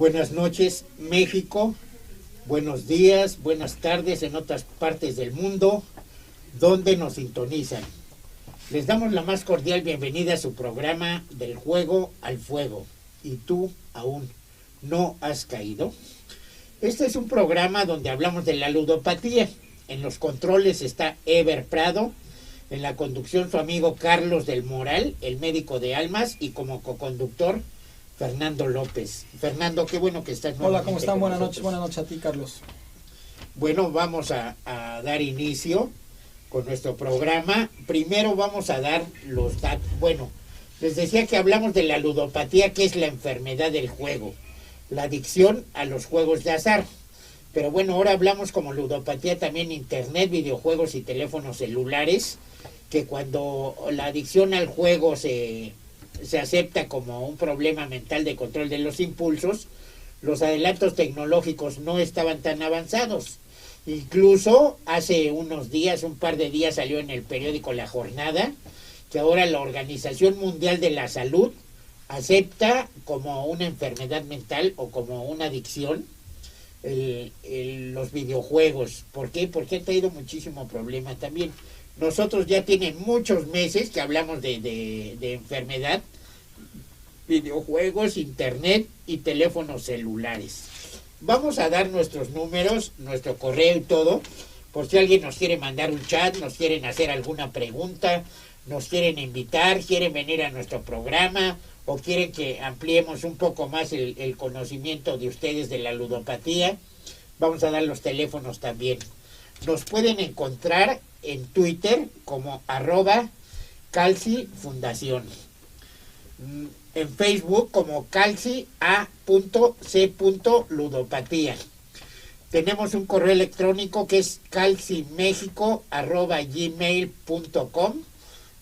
Buenas noches, México. Buenos días, buenas tardes en otras partes del mundo donde nos sintonizan. Les damos la más cordial bienvenida a su programa Del Juego al Fuego. ¿Y tú aún no has caído? Este es un programa donde hablamos de la ludopatía. En los controles está Ever Prado, en la conducción su amigo Carlos del Moral, el médico de almas, y como coconductor Fernando López. Fernando, qué bueno que estás. Hola, ¿cómo están? Buenas noches a ti, Carlos. Bueno, vamos a dar inicio con nuestro programa. Primero vamos a dar los datos. Bueno, les decía que hablamos de la ludopatía, que es la enfermedad del juego, la adicción a los juegos de azar. Pero bueno, ahora hablamos como ludopatía también internet, videojuegos y teléfonos celulares, que cuando la adicción al juego se acepta como un problema mental de control de los impulsos, los adelantos tecnológicos no estaban tan avanzados. Incluso hace unos días, un par de días, salió en el periódico La Jornada que ahora la Organización Mundial de la Salud acepta como una enfermedad mental o como una adicción los videojuegos. ¿Por qué? Porque ha traído muchísimo problema también. Nosotros ya tienen muchos meses que hablamos de enfermedad, videojuegos, internet y teléfonos celulares. Vamos a dar nuestros números, nuestro correo y todo, por si alguien nos quiere mandar un chat, nos quieren hacer alguna pregunta, nos quieren invitar, quieren venir a nuestro programa o quieren que ampliemos un poco más el conocimiento de ustedes de la ludopatía. Vamos a dar los teléfonos también. Nos pueden encontrar en Twitter como @CalciFundación, en Facebook como calcia.c.ludopatía. Tenemos un correo electrónico que es calcimexico@gmail.com.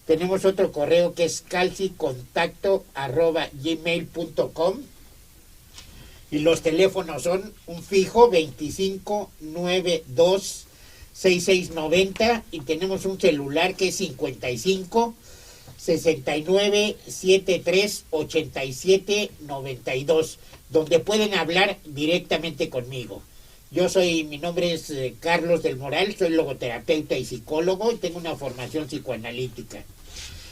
Tenemos otro correo que es calcicontacto@gmail.com. Y los teléfonos son un fijo 2592 6690 y tenemos un celular que es 55 69 73 87 92, donde pueden hablar directamente conmigo. Mi nombre es Carlos del Moral, soy logoterapeuta y psicólogo y tengo una formación psicoanalítica.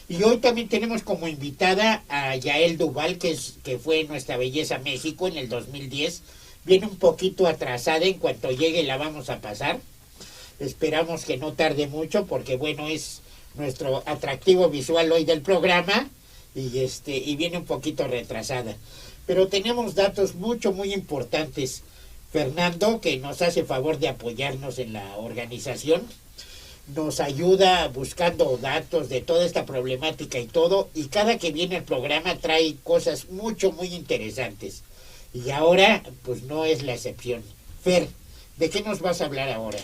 Y hoy también tenemos como invitada a Yael Duval, que fue Nuestra Belleza México en el 2010. Viene un poquito atrasada, en cuanto llegue la vamos a pasar. Esperamos que no tarde mucho porque bueno, es nuestro atractivo visual hoy del programa y viene un poquito retrasada. Pero tenemos datos muy importantes. Fernando, que nos hace favor de apoyarnos en la organización, nos ayuda buscando datos de toda esta problemática y todo, y cada que viene el programa trae cosas muy interesantes. Y ahora, pues no es la excepción. Fer, ¿de qué nos vas a hablar ahora?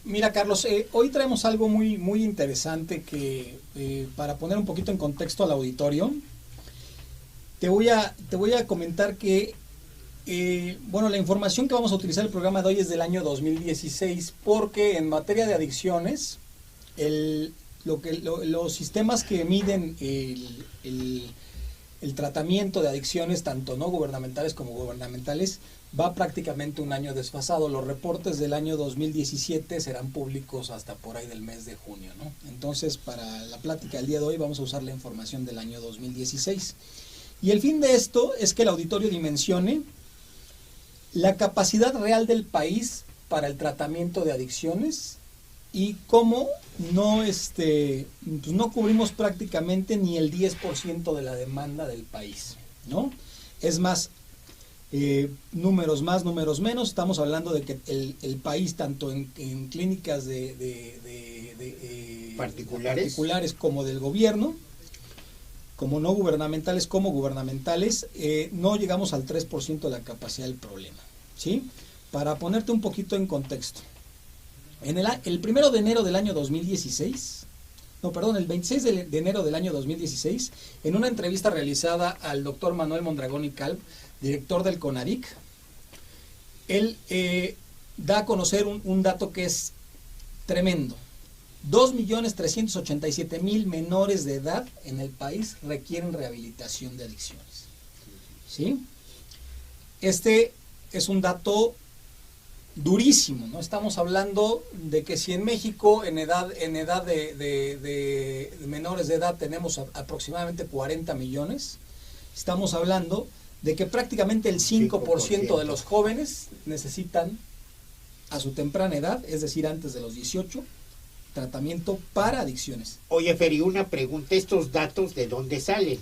Mira, Carlos, hoy traemos algo muy interesante que para poner un poquito en contexto al auditorio, te voy a comentar que la información que vamos a utilizar el programa de hoy es del año 2016, porque en materia de adicciones, los sistemas que miden el tratamiento de adicciones, tanto no gubernamentales como gubernamentales, va prácticamente un año desfasado. Los reportes del año 2017 serán públicos hasta por ahí del mes de junio, ¿no? Entonces, para la plática del día de hoy vamos a usar la información del año 2016. Y el fin de esto es que el auditorio dimensione la capacidad real del país para el tratamiento de adicciones y cómo no cubrimos prácticamente ni el 10% de la demanda del país, ¿no? Es más, números más, números menos, estamos hablando de que el país, tanto en clínicas particulares como del gobierno, como no gubernamentales como gubernamentales, no llegamos al 3% de la capacidad del problema, ¿sí? Para ponerte un poquito en contexto, el 1 de enero del año 2016, el 26 de enero del año 2016, en una entrevista realizada al doctor Manuel Mondragón y Calv, director del CONADIC, él da a conocer un dato que es tremendo. 2.387.000 menores de edad en el país requieren rehabilitación de adicciones, ¿sí? Este es un dato durísimo, ¿no? Estamos hablando de que si en México en edad de menores de edad tenemos aproximadamente 40 millones, estamos hablando de que prácticamente el 5% de los jóvenes necesitan a su temprana edad, es decir, antes de los 18, tratamiento para adicciones. Oye, Feri, una pregunta, ¿estos datos de dónde salen?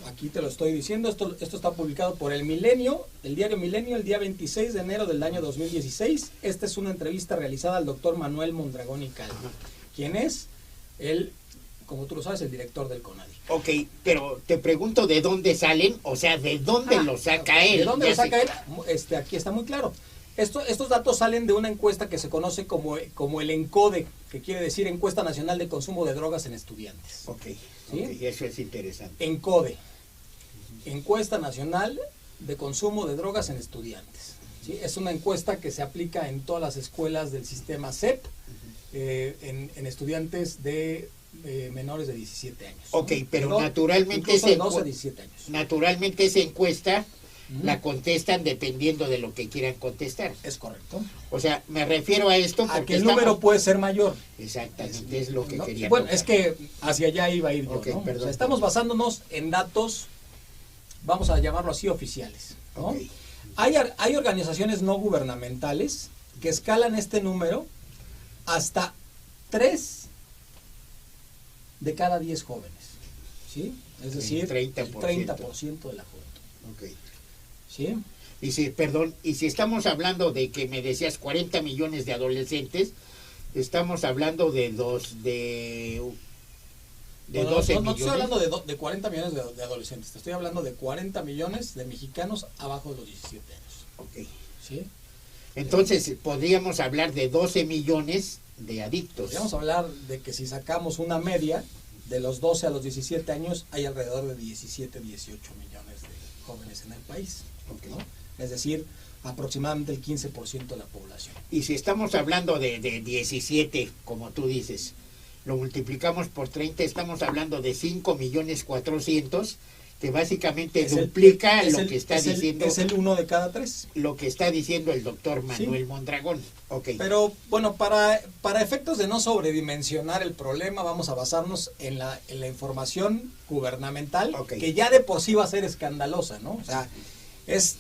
Aquí te lo estoy diciendo, esto está publicado por El Milenio, el diario Milenio, el día 26 de enero del año 2016. Esta es una entrevista realizada al doctor Manuel Mondragón y Calma, quien es el, como tú lo sabes, el director del CONADIC. Ok, pero te pregunto de dónde salen, o sea, ¿de dónde lo saca él? ¿De dónde lo saca él? Aquí está muy claro. Estos datos salen de una encuesta que se conoce como el ENCODE, que quiere decir Encuesta Nacional de Consumo de Drogas en Estudiantes. Ok, ¿Sí? okay, eso es interesante. ENCODE, Encuesta Nacional de Consumo de Drogas en Estudiantes. ¿Sí? Es una encuesta que se aplica en todas las escuelas del sistema SEP, en estudiantes de menores de 17 años. Ok, ¿no? Pero naturalmente de 12 a 17 años. Naturalmente esa encuesta la contestan dependiendo de lo que quieran contestar. Es correcto. O sea, me refiero a esto porque a que el número puede ser mayor. Exactamente, es lo que quería Bueno, tocar. es que hacia allá iba a ir yo, Okay, ¿no? perdón, o sea, estamos basándonos en datos, vamos a llamarlo así, oficiales, ¿no? Okay. Hay organizaciones no gubernamentales que escalan este número hasta 3 de cada 10 jóvenes, ¿sí? Es decir, 30%. el 30% de la juventud. Okay. ¿Sí? Y si estamos hablando de que me decías 40 millones de adolescentes, estamos hablando de 12 millones. No estoy hablando de 40 millones de adolescentes, te estoy hablando de 40 millones de mexicanos abajo de los 17 años. Ok. ¿Sí? Entonces, podríamos hablar de 12 millones de adictos. Podríamos hablar de que si sacamos una media, de los 12 a los 17 años, hay alrededor de 17, 18 millones de jóvenes en el país. Okay. ¿No? Es decir, aproximadamente el 15% de la población. Y si estamos hablando de 17, como tú dices, lo multiplicamos por 30, estamos hablando de 5.400.000, que básicamente duplica lo que está diciendo. Es el 1 de cada 3. Lo que está diciendo el doctor Manuel Mondragón. Okay. Pero bueno, para efectos de no sobredimensionar el problema, vamos a basarnos en la información gubernamental, que ya de por sí va a ser escandalosa, ¿no? O sea, es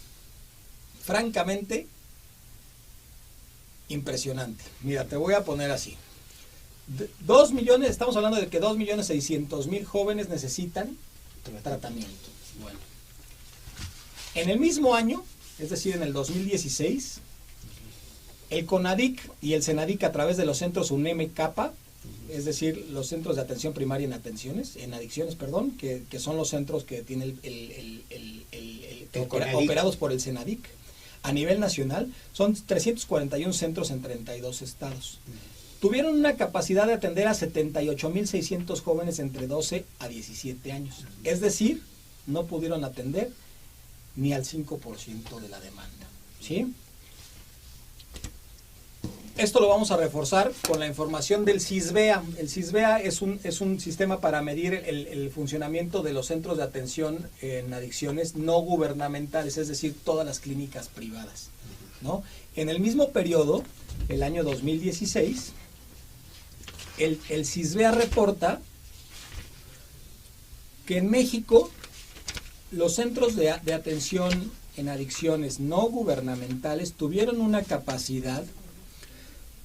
francamente impresionante. Mira, te voy a poner así. 2 millones, estamos hablando de que 2.600.000 jóvenes necesitan tratamiento. Bueno, en el mismo año, es decir, en el 2016, el CONADIC y el SENADIC, a través de los centros UNEM-CAPA, es decir, los centros de atención primaria en adicciones, que son los centros que tienen operados por el SENADIC, a nivel nacional, son 341 centros en 32 estados. Tuvieron una capacidad de atender a 78.600 jóvenes entre 12 a 17 años. Es decir, no pudieron atender ni al 5% de la demanda. ¿Sí? Esto lo vamos a reforzar con la información del CISBEA. El CISBEA es un sistema para medir el funcionamiento de los centros de atención en adicciones no gubernamentales, es decir, todas las clínicas privadas, ¿no? En el mismo periodo, el año 2016, el CISBEA reporta que en México los centros de atención en adicciones no gubernamentales tuvieron una capacidad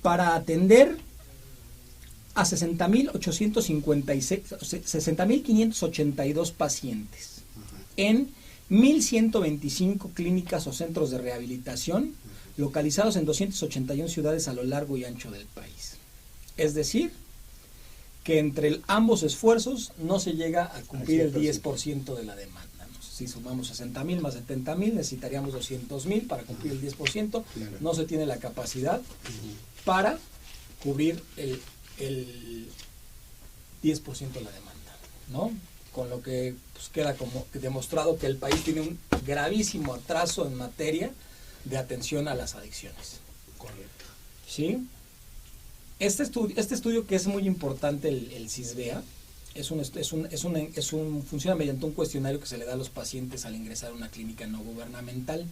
para atender a 60.582 pacientes en 1.125 clínicas o centros de rehabilitación localizados en 281 ciudades a lo largo y ancho del país. Es decir, que entre ambos esfuerzos no se llega a cumplir el 10% de la demanda. Si sumamos 60.000 más 70.000, necesitaríamos 200.000 para cumplir el 10%. Claro. No se tiene la capacidad para cubrir el 10% de la demanda, ¿no? Con lo que pues, queda como demostrado que el país tiene un gravísimo atraso en materia de atención a las adicciones. Correcto. ¿Sí? Este estudio que es muy importante, el CISBEA, Funciona mediante un cuestionario que se le da a los pacientes al ingresar a una clínica no gubernamental,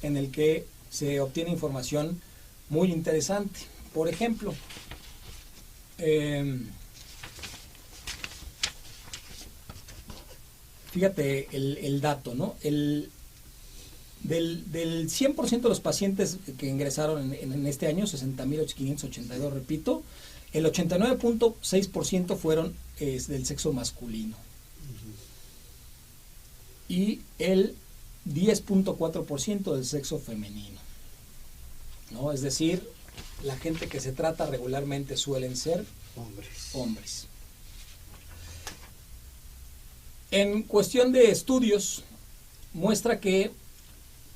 en el que se obtiene información muy interesante. Por ejemplo, fíjate el dato, ¿no? Del 100% de los pacientes que ingresaron en este año, 60.582, repito, el 89.6% fueron del sexo masculino. Y el 10.4% del sexo femenino, ¿no? Es decir, la gente que se trata regularmente suelen ser hombres. En cuestión de estudios, muestra que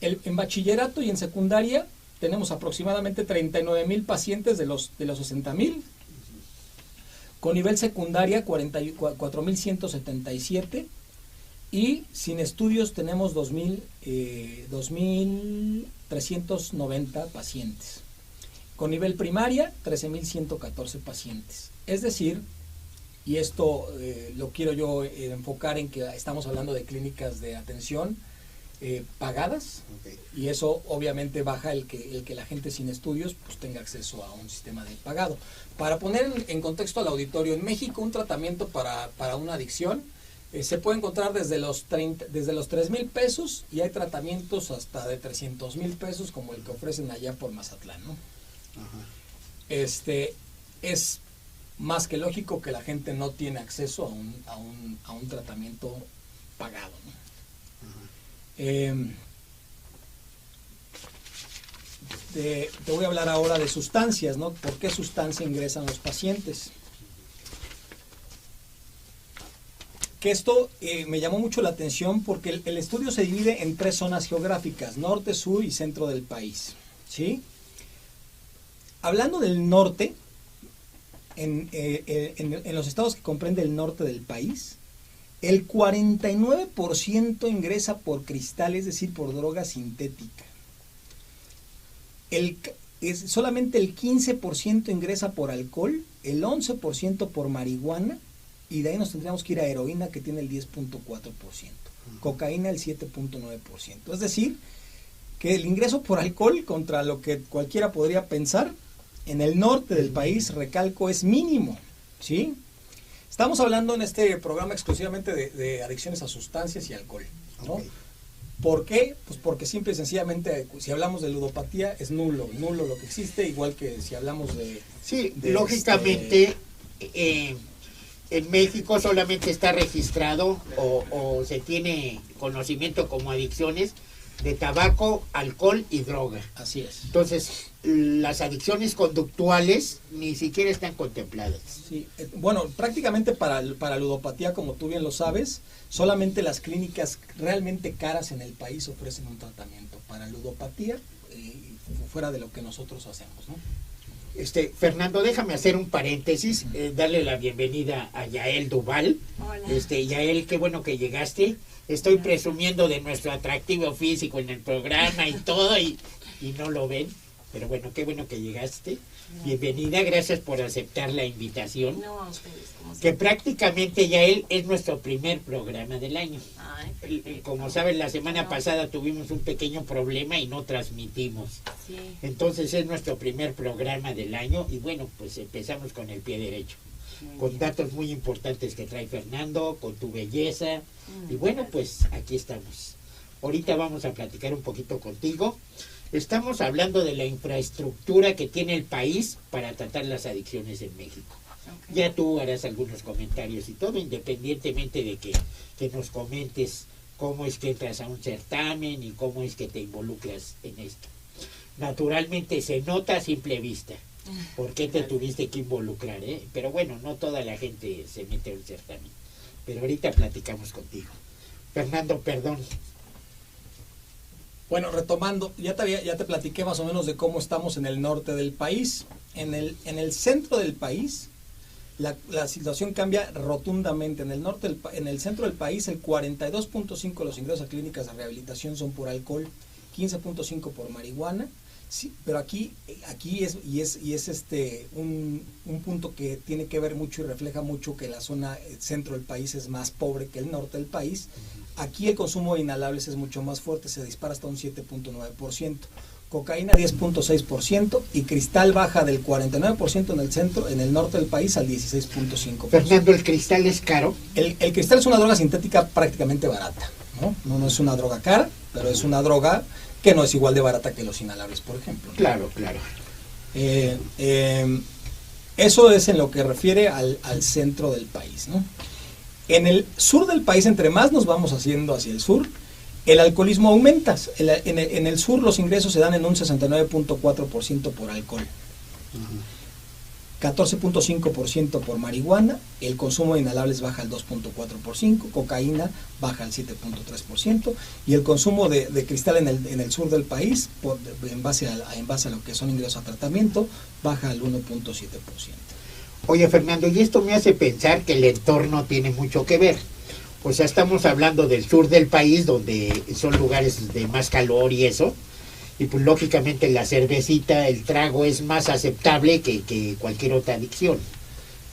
en bachillerato y en secundaria tenemos aproximadamente 39,000 pacientes de los 60,000. Con nivel secundaria, 4,177. Y sin estudios tenemos 2,390 pacientes. Con nivel primaria, 13,114 pacientes. Es decir, y esto lo quiero yo enfocar en que estamos hablando de clínicas de atención pagadas, y eso obviamente baja el que la gente sin estudios pues tenga acceso a un sistema de pagado. Para poner en contexto al auditorio, en México un tratamiento para una adicción se puede encontrar desde los 3,000 pesos, y hay tratamientos hasta de 300,000 pesos como el que ofrecen allá por Mazatlán, ¿no? Ajá. Es más que lógico que la gente no tiene acceso a un tratamiento pagado, ¿no? Te voy a hablar ahora de sustancias, ¿no? ¿Por qué sustancia ingresan los pacientes? Que esto me llamó mucho la atención porque el estudio se divide en 3 zonas geográficas: norte, sur y centro del país, ¿sí? Hablando del norte, en los estados que comprende el norte del país, el 49% ingresa por cristal, es decir, por droga sintética. Solamente el 15% ingresa por alcohol, el 11% por marihuana, y de ahí nos tendríamos que ir a heroína, que tiene el 10.4%, cocaína el 7.9%. Es decir, que el ingreso por alcohol, contra lo que cualquiera podría pensar, en el norte del país, recalco, es mínimo, ¿sí? Estamos hablando en este programa exclusivamente de adicciones a sustancias y alcohol, ¿no? Okay. ¿Por qué? Pues porque simple y sencillamente, si hablamos de ludopatía, es nulo lo que existe, igual que si hablamos de... Sí, lógicamente, en México solamente está registrado o se tiene conocimiento como adicciones de tabaco, alcohol y droga. Así es. Entonces, las adicciones conductuales ni siquiera están contempladas. Sí, bueno, prácticamente para ludopatía, como tú bien lo sabes, solamente las clínicas realmente caras en el país ofrecen un tratamiento para ludopatía, fuera de lo que nosotros hacemos, ¿no? Fernando, déjame hacer un paréntesis, darle la bienvenida a Yael Duval. Hola. Yael, qué bueno que llegaste. Estoy presumiendo de nuestro atractivo físico en el programa y todo, y no lo ven. Pero bueno, qué bueno que llegaste. Bienvenida, gracias por aceptar la invitación. No, a ustedes, que prácticamente Yael es nuestro primer programa del año. Ay, como saben, la semana pasada tuvimos un pequeño problema y no transmitimos. Sí. Entonces es nuestro primer programa del año y bueno, pues empezamos con el pie derecho. Con datos muy importantes que trae Fernando, con tu belleza. Y bueno, pues aquí estamos. Ahorita vamos a platicar un poquito contigo. Estamos hablando de la infraestructura que tiene el país para tratar las adicciones en México. Okay. Ya tú harás algunos comentarios y todo, independientemente de que nos comentes cómo es que entras a un certamen y cómo es que te involucras en esto. Naturalmente se nota a simple vista por qué te tuviste que involucrar, ¿eh? Pero bueno, no toda la gente se mete a un certamen. Pero ahorita platicamos contigo. Fernando, perdón. Bueno, retomando, ya te platiqué más o menos de cómo estamos en el norte del país. En el centro del país, la situación cambia rotundamente. En el centro del país, el 42.5% de los ingresos a clínicas de rehabilitación son por alcohol, 15.5% por marihuana Sí, pero aquí es un punto que tiene que ver mucho y refleja mucho que la zona centro del país es más pobre que el norte del país. Aquí el consumo de inhalables es mucho más fuerte, se dispara hasta un 7.9%, cocaína 10.6% y cristal baja del 49% en el centro, en el norte del país al 16.5%. Fernando, ¿el cristal es caro? El cristal es una droga sintética prácticamente barata, ¿no? No es una droga cara, pero es una droga que no es igual de barata que los inhalables, por ejemplo, ¿no? Claro, claro. Eso es en lo que refiere al centro del país, ¿no? En el sur del país, entre más nos vamos haciendo hacia el sur, el alcoholismo aumenta. En el sur los ingresos se dan en un 69.4% por alcohol, 14.5% por marihuana, el consumo de inhalables baja al 2.4%, cocaína baja al 7.3% y el consumo de cristal en el sur del país, en base a lo que son ingresos a tratamiento, baja al 1.7%. Oye, Fernando, y esto me hace pensar que el entorno tiene mucho que ver. O sea, estamos hablando del sur del país, donde son lugares de más calor y eso, y pues lógicamente la cervecita, el trago es más aceptable que cualquier otra adicción.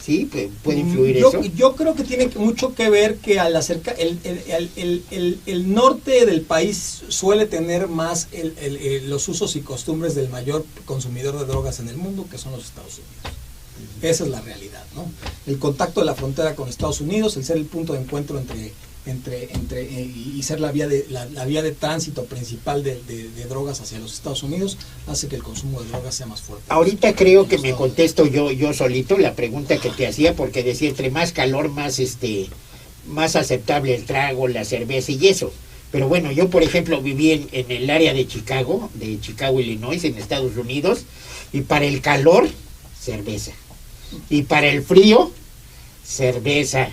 ¿Sí? ¿Puede influir eso? Yo creo que tiene mucho que ver que al acercar el norte del país suele tener más los usos y costumbres del mayor consumidor de drogas en el mundo, que son los Estados Unidos. Esa es la realidad, ¿no? El contacto de la frontera con Estados Unidos, el ser el punto de encuentro y ser la vía de tránsito principal de drogas hacia los Estados Unidos, hace que el consumo de drogas sea más fuerte. Ahorita creo que me contesto yo solito la pregunta que te hacía, porque decía, entre más calor, más aceptable el trago, la cerveza y eso. Pero bueno, yo por ejemplo viví en el área de Chicago, Illinois, en Estados Unidos, y para el calor, cerveza. Y para el frío, cerveza.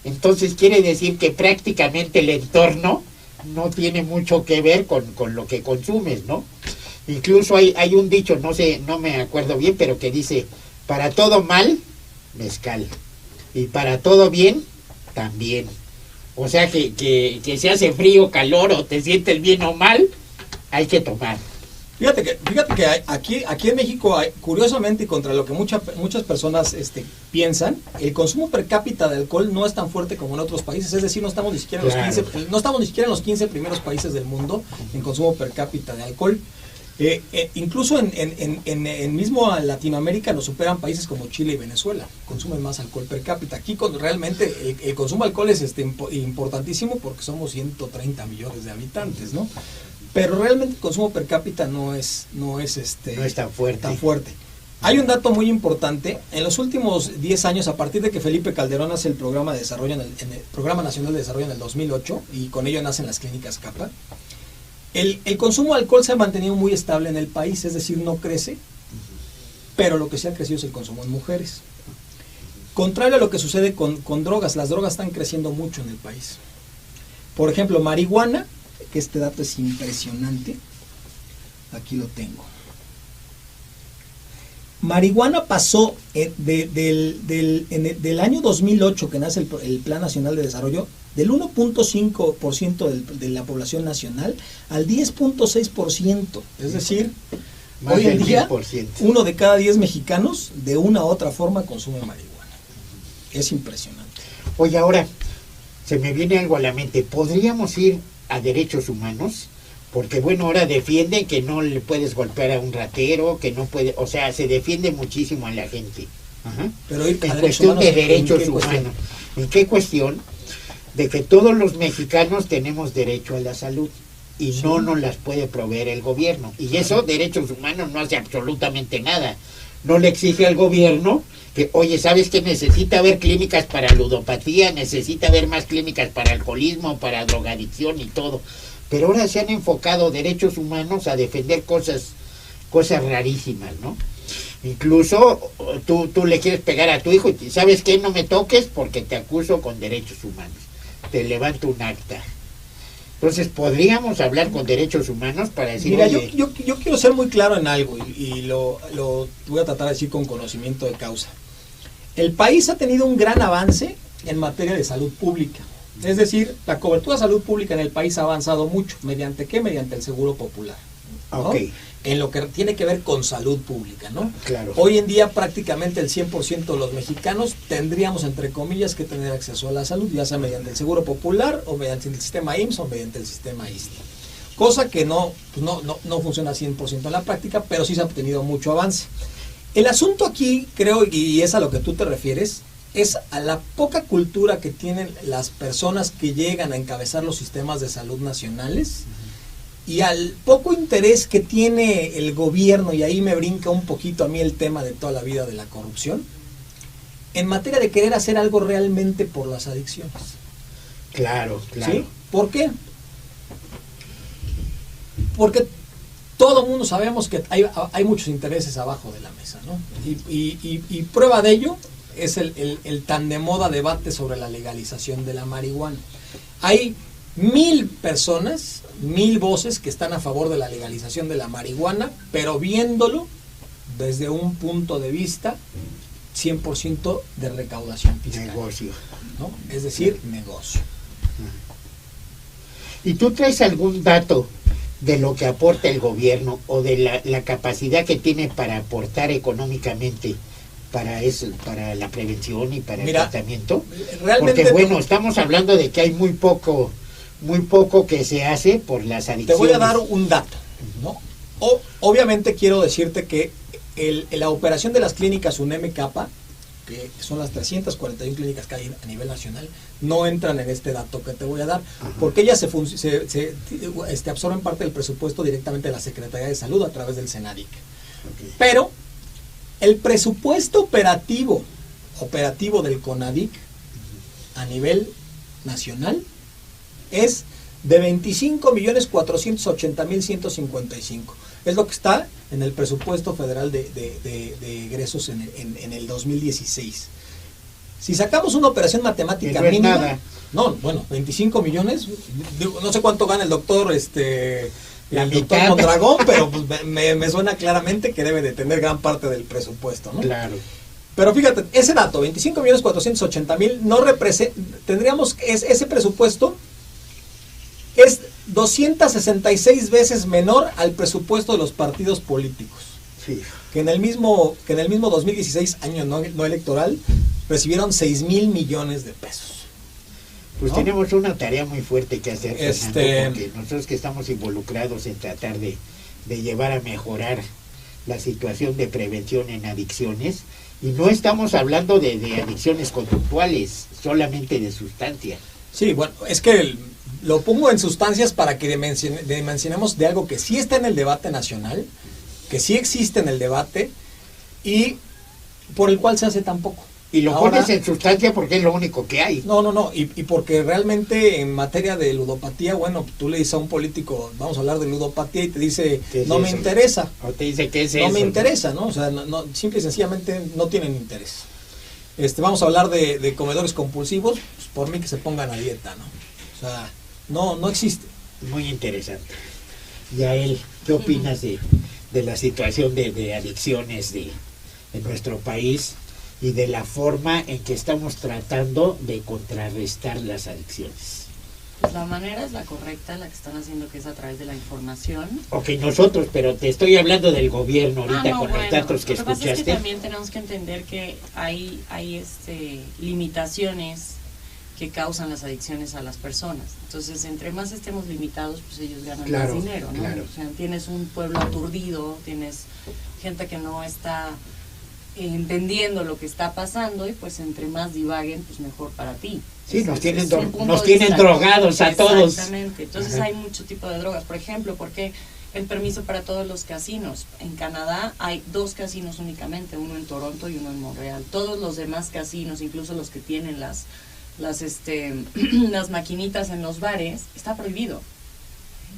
Entonces quiere decir que prácticamente el entorno no tiene mucho que ver con lo que consumes, ¿no? Incluso hay un dicho, no me acuerdo bien, pero que dice, para todo mal, mezcal. Y para todo bien, también. O sea que se hace frío, calor, o te sientes bien o mal, hay que tomar. Fíjate que aquí en México, curiosamente, y contra lo que muchas personas piensan, el consumo per cápita de alcohol no es tan fuerte como en otros países. Es decir, no estamos ni siquiera en los 15 primeros países del mundo en consumo per cápita de alcohol. Incluso en mismo Latinoamérica nos superan países como Chile y Venezuela, consumen más alcohol per cápita. Aquí realmente el consumo de alcohol es importantísimo porque somos 130 millones de habitantes, ¿no? Pero realmente el consumo per cápita no es tan fuerte. Hay un dato muy importante. En los últimos 10 años, a partir de que Felipe Calderón hace el programa de desarrollo en el Programa Nacional de Desarrollo en el 2008, y con ello nacen las clínicas CAPA, el consumo de alcohol se ha mantenido muy estable en el país, es decir, no crece, pero lo que sí ha crecido es el consumo en mujeres. Contrario a lo que sucede con drogas, las drogas están creciendo mucho en el país. Por ejemplo, marihuana, que este dato es impresionante, aquí lo tengo. Marihuana pasó del año 2008, que nace el Plan Nacional de Desarrollo, del 1.5% de la población nacional al 10.6%. Es decir, más hoy en día, 10%. 1 de cada 10 mexicanos de una u otra forma consume marihuana. Es impresionante. Oye, ahora se me viene algo a la mente. ¿Podríamos ir a derechos humanos? Porque bueno, ahora defienden que no le puedes golpear a un ratero, que no puede, o sea, se defiende muchísimo a la gente. Ajá. Pero en cuestión de derechos humanos. ¿En qué cuestión? De que todos los mexicanos tenemos derecho a la salud y sí, no nos las puede proveer el gobierno. Y eso, derechos humanos, no hace absolutamente nada. No le exige al gobierno que, oye, ¿sabes qué? Necesita haber clínicas para ludopatía, necesita haber más clínicas para alcoholismo, para drogadicción y todo. Pero ahora se han enfocado derechos humanos a defender cosas rarísimas, ¿no? Incluso tú le quieres pegar a tu hijo y ¿sabes qué? No me toques porque te acuso con derechos humanos. Te levanto un acta. Entonces, ¿podríamos hablar con derechos humanos para decir... Mira, yo quiero ser muy claro en algo y lo voy a tratar de decir con conocimiento de causa. El país ha tenido un gran avance en materia de salud pública. Es decir, la cobertura de salud pública en el país ha avanzado mucho. ¿Mediante qué? Mediante el seguro popular. ¿no? Okay. En lo que tiene que ver con salud pública, ¿no? Claro. Hoy en día prácticamente el 100% de los mexicanos tendríamos, entre comillas, que tener acceso a la salud, ya sea mediante el Seguro Popular, o mediante el sistema IMSS, o mediante el sistema ISSSTE. Cosa que no funciona 100% en la práctica, pero sí se ha obtenido mucho avance. El asunto aquí, creo, y es a lo que tú te refieres, es a la poca cultura que tienen las personas que llegan a encabezar los sistemas de salud nacionales, y al poco interés que tiene el gobierno, y ahí me brinca un poquito a mí el tema de toda la vida de la corrupción, en materia de querer hacer algo realmente por las adicciones. Claro, claro. ¿Sí? ¿Por qué? Porque todo el mundo sabemos que hay muchos intereses abajo de la mesa, ¿no? Y prueba de ello es el tan de moda debate sobre la legalización de la marihuana. Hay 1000 personas, 1000 voces que están a favor de la legalización de la marihuana, pero viéndolo desde un punto de vista 100% de recaudación fiscal. Negocio. ¿No? Es decir, negocio. ¿Y tú traes algún dato de lo que aporta el gobierno o de la capacidad que tiene para aportar económicamente para eso, para la prevención y para el tratamiento? Realmente, porque bueno, estamos hablando de que hay muy poco que se hace por las adicciones. Te voy a dar un dato, ¿no? Obviamente quiero decirte que la operación de las clínicas UNEM-CAPA, que son las 341 clínicas que hay a nivel nacional, no entran en este dato que te voy a dar, porque ellas se absorben parte del presupuesto directamente de la Secretaría de Salud a través del CENADIC. Okay. Pero el presupuesto operativo del CONADIC a nivel nacional es de 25.480.155. Es lo que está en el presupuesto federal de egresos en el 2016. Si sacamos una operación matemática no mínima, nada. No, bueno, 25 millones, no sé cuánto gana el doctor doctor Mondragón, pero pues me suena claramente que debe de tener gran parte del presupuesto, ¿no? Claro. Pero fíjate, ese dato, 25.480.000, no representa, tendríamos, ese presupuesto es 266 veces menor al presupuesto de los partidos políticos. Sí. Que en el mismo 2016, año no electoral, recibieron 6,000 millones de pesos. Pues ¿no? Tenemos una tarea muy fuerte que hacer, Fernando, porque nosotros que estamos involucrados en tratar de llevar a mejorar la situación de prevención en adicciones, y no estamos hablando de adicciones conductuales, solamente de sustancia. Sí, bueno, es que lo pongo en sustancias para que mencionemos de algo que sí está en el debate nacional, que sí existe en el debate y por el cual se hace tan poco. Y lo pones en sustancia porque es lo único que hay. No, y porque realmente en materia de ludopatía, bueno, tú le dices a un político, vamos a hablar de ludopatía, y te dice, no me interesa. O te dice, ¿qué es eso? No me interesa, ¿no? O sea, no, simple y sencillamente no tienen interés. Vamos a hablar de comedores compulsivos, pues por mí que se pongan a dieta, ¿no? O sea, no existe. Muy interesante. Yael, ¿qué opinas de la situación de adicciones en nuestro país y de la forma en que estamos tratando de contrarrestar las adicciones? Pues la manera es la correcta, la que están haciendo, que es a través de la información. Ok, nosotros, pero te estoy hablando del gobierno ahorita con los datos que escuchaste. Lo que pasa es que también tenemos que entender que hay limitaciones que causan las adicciones a las personas. Entonces, entre más estemos limitados, pues ellos ganan más dinero, ¿no? Claro. O sea, tienes un pueblo aturdido, tienes gente que no está entendiendo lo que está pasando, y pues entre más divaguen, pues mejor para ti. Sí, nos tienen drogados a todos. Exactamente. Entonces hay mucho tipo de drogas. Por ejemplo, porque el permiso para todos los casinos. En Canadá hay 2 casinos únicamente, uno en Toronto y uno en Montreal. Todos los demás casinos, incluso los que tienen las maquinitas en los bares, está prohibido.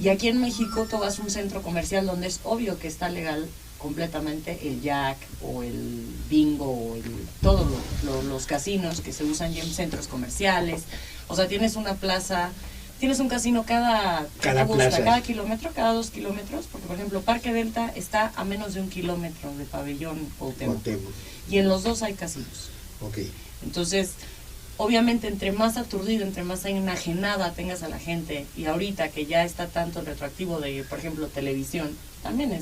Y aquí en México tú vas a un centro comercial donde es obvio que está legal completamente el Jack o el Bingo o todos los casinos que se usan ya en centros comerciales. O sea, tienes una plaza, tienes un casino cada kilómetro, cada 2 kilómetros, porque por ejemplo Parque Delta está a menos de 1 kilómetro de Pabellón Cuauhtémoc. Y en los dos hay casinos. Okay. Entonces, obviamente entre más aturdido, entre más enajenada tengas a la gente, y ahorita que ya está tanto el retroactivo de, por ejemplo, televisión, también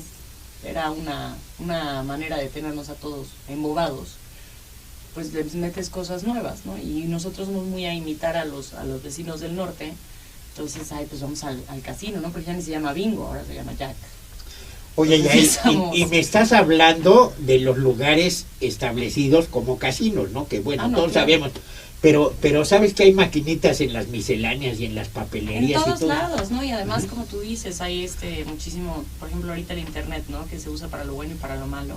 era una manera de tenernos a todos embobados, pues les metes cosas nuevas, ¿no? Y nosotros somos muy a imitar a los vecinos del norte, entonces, pues vamos al casino, ¿no? Porque ya ni se llama bingo, ahora se llama Jack. Oye, y me estás hablando de los lugares establecidos como casinos, ¿no? Que bueno, no, todos claro. sabemos, pero sabes que hay maquinitas en las misceláneas y en las papelerías En todos y todo. lados, ¿no? Y además, como tú dices, hay muchísimo, por ejemplo, ahorita el internet, ¿no? Que se usa para lo bueno y para lo malo.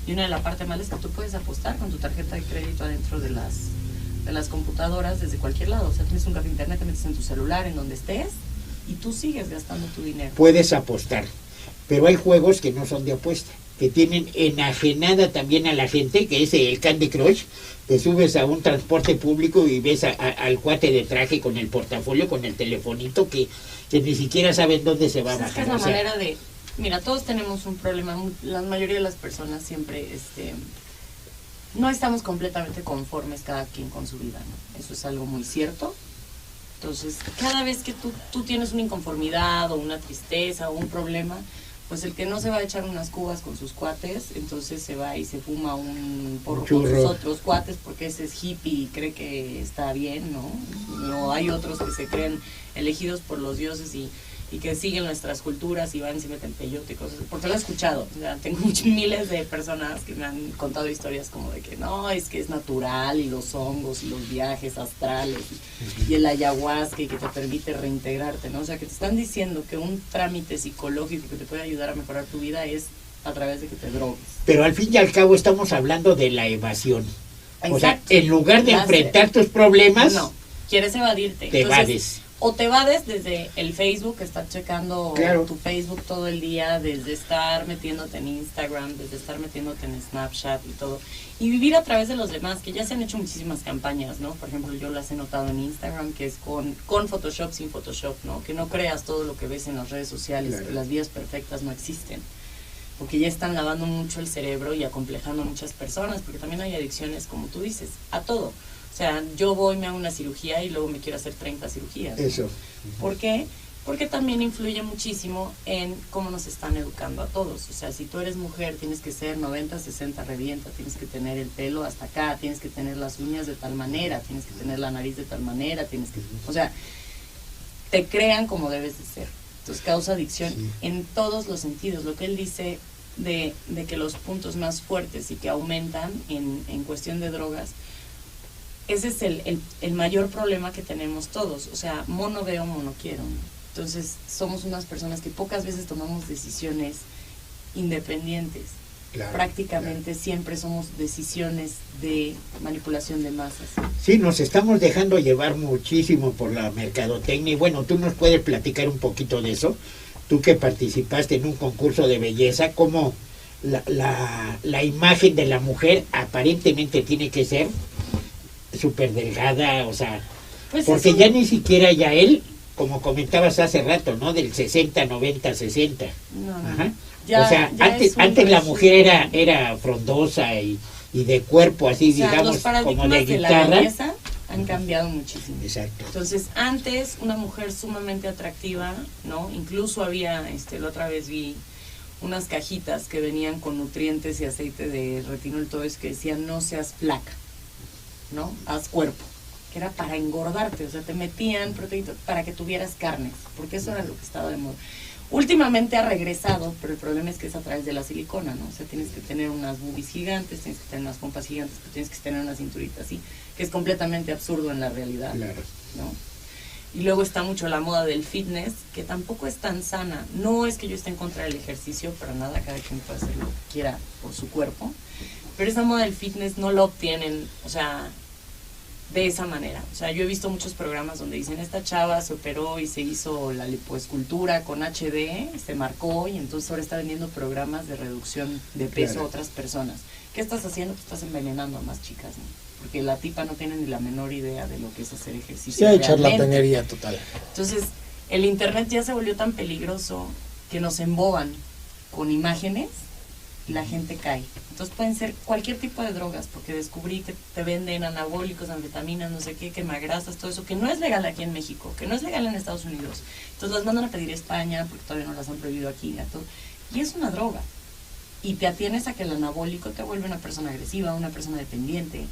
Y una de las partes malas es que tú puedes apostar con tu tarjeta de crédito adentro de las computadoras desde cualquier lado. O sea, tienes un café internet, te metes en tu celular, en donde estés, y tú sigues gastando tu dinero. Puedes apostar, pero hay juegos que no son de apuesta, que tienen enajenada también a la gente, que es el Candy Crush. Te subes a un transporte público y ves al cuate de traje con el portafolio, con el telefonito, que ni siquiera saben dónde se va a Pues es que bajar. es la manera de... Mira, todos tenemos un problema, la mayoría de las personas siempre no estamos completamente conformes cada quien con su vida, ¿no? Eso es algo muy cierto. Entonces, cada vez que tú tienes una inconformidad o una tristeza o un problema, pues el que no se va a echar unas cubas con sus cuates, entonces se va y se fuma un porro con sus otros cuates porque ese es hippie y cree que está bien, ¿no? No, hay otros que se creen elegidos por los dioses y que siguen nuestras culturas y van y se meten peyote y cosas, porque lo he escuchado. O sea, tengo miles de personas que me han contado historias como de que no, es que es natural, y los hongos y los viajes astrales y el ayahuasca, y que te permite reintegrarte, ¿no? O sea, que te están diciendo que un trámite psicológico que te puede ayudar a mejorar tu vida es a través de que te drogues. Pero al fin y al cabo estamos hablando de la evasión. Exacto. O sea, en lugar de enfrentar tus problemas, no, quieres evadirte. Te evades. O te evades desde el Facebook, estar checando tu Facebook todo el día, desde estar metiéndote en Instagram, desde estar metiéndote en Snapchat y todo. Y vivir a través de los demás, que ya se han hecho muchísimas campañas, ¿no? Por ejemplo, yo las he notado en Instagram, que es con Photoshop, sin Photoshop, ¿no? Que no creas todo lo que ves en las redes sociales, que las vidas perfectas no existen. Porque ya están lavando mucho el cerebro y acomplejando a muchas personas, porque también hay adicciones, como tú dices, a todo. O sea, yo voy, me hago una cirugía y luego me quiero hacer 30 cirugías. Eso. ¿Por qué? Porque también influye muchísimo en cómo nos están educando a todos. O sea, si tú eres mujer, tienes que ser 90, 60, revienta, tienes que tener el pelo hasta acá, tienes que tener las uñas de tal manera, tienes que tener la nariz de tal manera, o sea, te crean como debes de ser. Entonces causa adicción en todos los sentidos. Lo que él dice de que los puntos más fuertes y que aumentan en cuestión de drogas, ese es el mayor problema que tenemos todos. O sea, mono veo, mono quiero. Entonces, somos unas personas que pocas veces tomamos decisiones independientes. Claro, prácticamente siempre somos decisiones de manipulación de masas. Sí, nos estamos dejando llevar muchísimo por la mercadotecnia. Y bueno, tú nos puedes platicar un poquito de eso. Tú que participaste en un concurso de belleza, cómo la imagen de la mujer aparentemente tiene que ser súper delgada, o sea, pues porque eso, ya ni siquiera ya él, como comentabas hace rato, ¿no? Del 60, 90, 60. No. Ajá. Ya, o sea, antes la mujer era frondosa y de cuerpo así, o sea, digamos, los paradigmas como de de la guitarra. belleza han cambiado muchísimo. Exacto. Entonces, antes una mujer sumamente atractiva, ¿no? Incluso había, la otra vez vi unas cajitas que venían con nutrientes y aceite de retinol, todo eso, que decían no seas flaca, ¿no? Haz cuerpo, que era para engordarte, o sea, te metían proteína para que tuvieras carnes, porque eso era lo que estaba de moda. Últimamente ha regresado, pero el problema es que es a través de la silicona, ¿no? O sea, tienes que tener unas boobies gigantes, tienes que tener unas pompas gigantes, pero tienes que tener una cinturita así, que es completamente absurdo en la realidad, Claro. ¿no? Y luego está mucho la moda del fitness, que tampoco es tan sana. No es que yo esté en contra del ejercicio, para nada, cada quien puede hacer lo que quiera por su cuerpo, pero esa moda del fitness no la obtienen, o sea, de esa manera. O sea, yo he visto muchos programas donde dicen, esta chava se operó y se hizo la lipoescultura con HD, se marcó y entonces ahora está vendiendo programas de reducción de peso a otras personas. ¿Qué estás haciendo? Pues estás envenenando a más chicas, ¿no? Porque la tipa no tiene ni la menor idea de lo que es hacer ejercicio. Sí, hay charlatanería total. Entonces, el internet ya se volvió tan peligroso que nos emboban con imágenes y la gente cae. Entonces pueden ser cualquier tipo de drogas, porque descubrí que te venden anabólicos, anfetaminas, no sé qué, quemagrasas, todo eso, que no es legal aquí en México, que no es legal en Estados Unidos. Entonces las mandan a pedir a España, porque todavía no las han prohibido aquí. Y es una droga. Y te atienes a que el anabólico te vuelve una persona agresiva, una persona dependiente,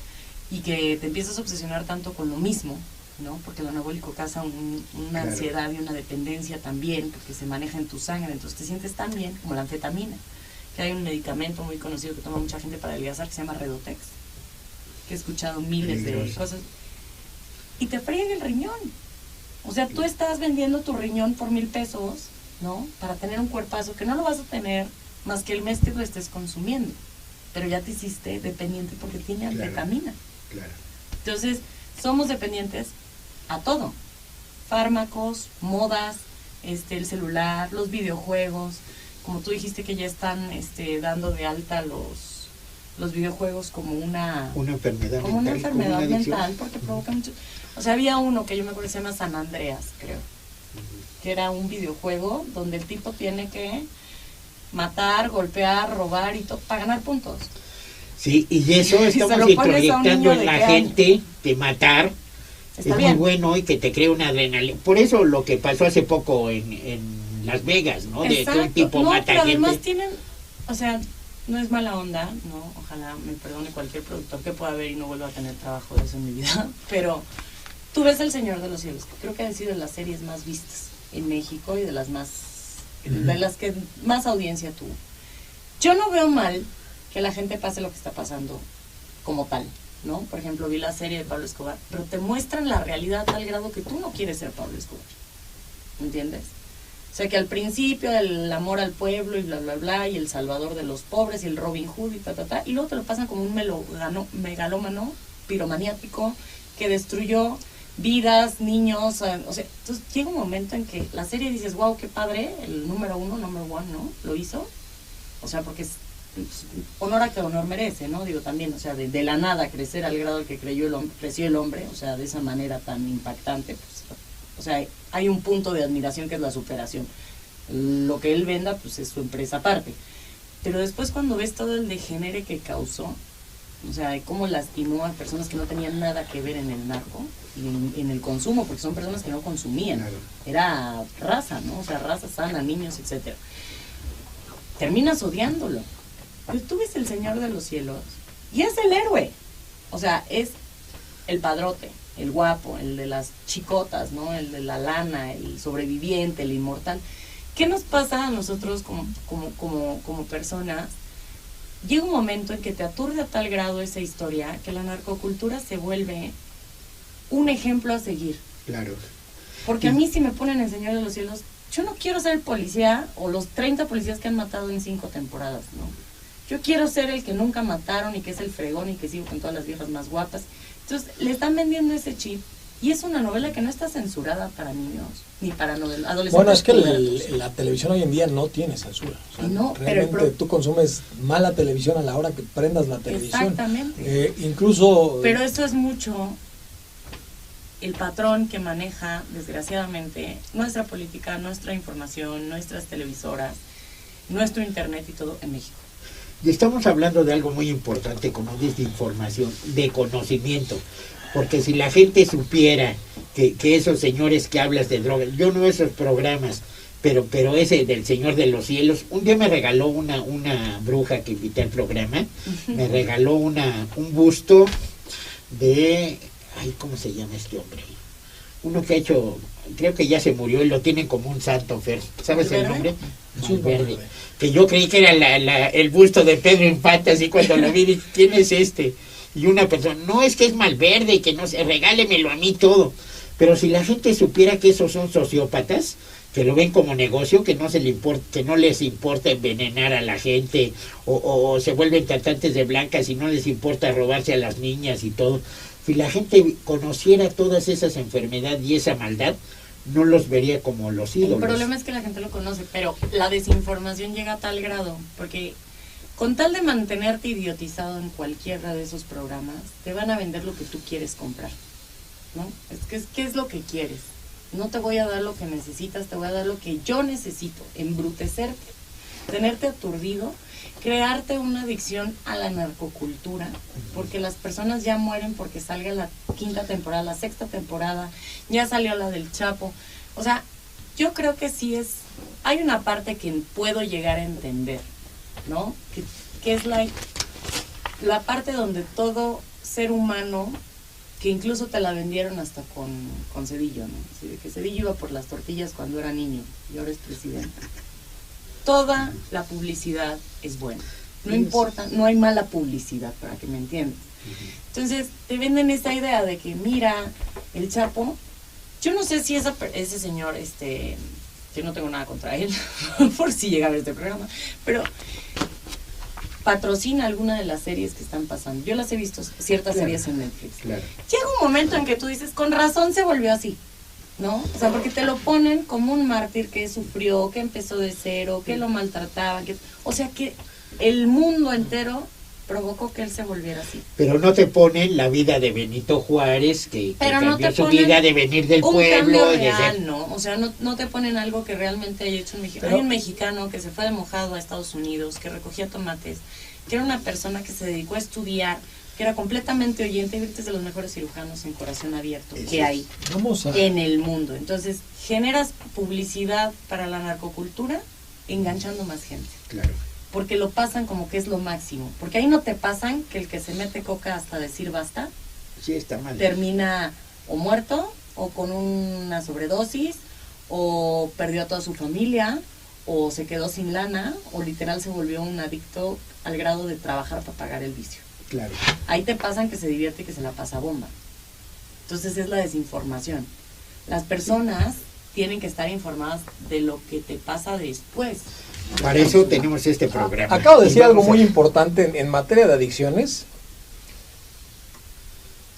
y que te empiezas a obsesionar tanto con lo mismo, ¿no? Porque el anabólico causa una ansiedad y una dependencia también, porque se maneja en tu sangre, entonces te sientes tan bien como la anfetamina, que hay un medicamento muy conocido que toma mucha gente para adelgazar que se llama Redotex, que he escuchado miles de cosas, y te friega el riñón. O sea, tú estás vendiendo tu riñón por 1,000 pesos, ¿no? Para tener un cuerpazo que no lo vas a tener más que el mes que lo estés consumiendo, pero ya te hiciste dependiente porque tiene anfetamina. Claro. Entonces, somos dependientes a todo: fármacos, modas, el celular, los videojuegos. Como tú dijiste que ya están dando de alta los videojuegos como una enfermedad como mental, una enfermedad como una mental, porque provoca mucho. O sea, había uno que yo me acuerdo que se llama San Andreas, creo, que era un videojuego donde el tipo tiene que matar, golpear, robar y todo para ganar puntos. Sí, y eso estamos introyectando en la gente de matar. Está es bien. muy bueno y que te crea una adrenalina. Por eso lo que pasó hace poco en Las Vegas, ¿no? De que un tipo mata pero gente. además tienen, o sea, no es mala onda, ¿no? Ojalá me perdone cualquier productor que pueda ver y no vuelva a tener trabajo de eso en mi vida, pero tú ves El Señor de los Cielos, que creo que ha sido de las series más vistas en México y de las que más audiencia tuvo. Yo no veo mal que la gente pase lo que está pasando como tal, ¿no? Por ejemplo, vi la serie de Pablo Escobar, pero te muestran la realidad a tal grado que tú no quieres ser Pablo Escobar, ¿entiendes? O sea, que al principio el amor al pueblo y bla, bla, bla, y el salvador de los pobres y el Robin Hood y y luego te lo pasan como un megalómano piromaniático que destruyó vidas, niños, o sea, entonces llega un momento en que la serie dices, wow, qué padre, el number one, ¿no? Lo hizo, o sea, porque es honor a que honor merece, ¿no? Digo también, o sea, de la nada crecer al grado al que creció el hombre, o sea, de esa manera tan impactante, pues, o sea, hay un punto de admiración que es la superación. Lo que él venda, pues es su empresa aparte. Pero después cuando ves todo el degenere que causó, o sea, de cómo lastimó a personas que no tenían nada que ver en el narco y en el consumo, porque son personas que no consumían. Claro. Era raza, ¿no? O sea, raza sana, niños, etcétera. Terminas odiándolo. Pero tú ves El Señor de los Cielos y es el héroe. O sea, es el padrote, el guapo, el de las chicotas, ¿no? El de la lana, el sobreviviente, el inmortal. ¿Qué nos pasa a nosotros como personas? Llega un momento en que te aturde a tal grado esa historia que la narcocultura se vuelve un ejemplo a seguir. Claro. Porque a mí si me ponen El Señor de los Cielos, yo no quiero ser el policía o los 30 policías que han matado en 5 temporadas, ¿no? Yo quiero ser el que nunca mataron y que es el fregón y que sigo con todas las viejas más guapas. Entonces, le están vendiendo ese chip y es una novela que no está censurada para niños ni para adolescentes. Bueno, es que la televisión hoy en día no tiene censura. O sea, no, realmente tú consumes mala televisión a la hora que prendas la televisión. Exactamente. Incluso... Pero eso es mucho el patrón que maneja, desgraciadamente, nuestra política, nuestra información, nuestras televisoras, nuestro internet y todo en México. Y estamos hablando de algo muy importante, como es de información, de conocimiento. Porque si la gente supiera que esos señores que hablas de drogas, yo no esos programas, pero ese del Señor de los Cielos, un día me regaló una bruja que invité al programa, me regaló un busto de, ay, ¿cómo se llama este hombre? Uno que ha hecho, creo que ya se murió y lo tienen como un santo, Fer. ¿Sabes el nombre? Malverde. Que yo creí que era el busto de Pedro Infante, así cuando lo vi, dije, ¿quién es este? Y una persona, no, es que es Malverde, que no sé, regálemelo a mí todo. Pero si la gente supiera que esos son sociópatas, que lo ven como negocio, que no les importa envenenar a la gente, o se vuelven tratantes de blancas y no les importa robarse a las niñas y todo. Si la gente conociera todas esas enfermedades y esa maldad, no los vería como los ídolos. El problema es que la gente lo conoce, pero la desinformación llega a tal grado, porque con tal de mantenerte idiotizado en cualquiera de esos programas, te van a vender lo que tú quieres comprar, ¿no? ¿Qué es lo que quieres? No te voy a dar lo que necesitas, te voy a dar lo que yo necesito, embrutecerte tenerte aturdido, crearte una adicción a la narcocultura, porque las personas ya mueren porque salga la 5ª temporada, la 6ª temporada, ya salió la del Chapo. O sea, yo creo que sí hay una parte que puedo llegar a entender, ¿no? Que es la parte donde todo ser humano, que incluso te la vendieron hasta con Cedillo, ¿no? Así de que Cedillo iba por las tortillas cuando era niño y ahora es presidente. Toda la publicidad es buena. No importa, no hay mala publicidad, para que me entiendas. Entonces, te venden esa idea de que, mira, el Chapo, yo no sé si ese señor, yo no tengo nada contra él, por si llega a ver este programa, pero patrocina alguna de las series que están pasando. Yo las he visto, ciertas series en Netflix. Claro. Llega un momento en que tú dices, con razón se volvió así, ¿no? O sea, porque te lo ponen como un mártir que sufrió, que empezó de cero, que lo maltrataban, o sea, que el mundo entero provocó que él se volviera así. Pero no te ponen la vida de Benito Juárez, que cambió su vida de venir del pueblo. Real, ¿no? O sea, no te ponen algo que realmente haya hecho un mexicano. Hay un mexicano que se fue de mojado a Estados Unidos, que recogía tomates, que era una persona que se dedicó a estudiar, que era completamente oyente, y ahorita es de los mejores cirujanos en corazón abierto que hay en el mundo. Entonces, generas publicidad para la narcocultura enganchando más gente. Claro. Porque lo pasan como que es lo máximo. Porque ahí no te pasan que el que se mete coca hasta decir basta, sí, está mal, termina o muerto, o con una sobredosis, o perdió a toda su familia, o se quedó sin lana, o literal se volvió un adicto al grado de trabajar para pagar el vicio. Claro. Ahí te pasan que se divierte y que se la pasa bomba. Entonces es la desinformación. Las personas tienen que estar informadas de lo que te pasa después. Para eso tenemos este programa. Acabo de decir algo muy importante en materia de adicciones.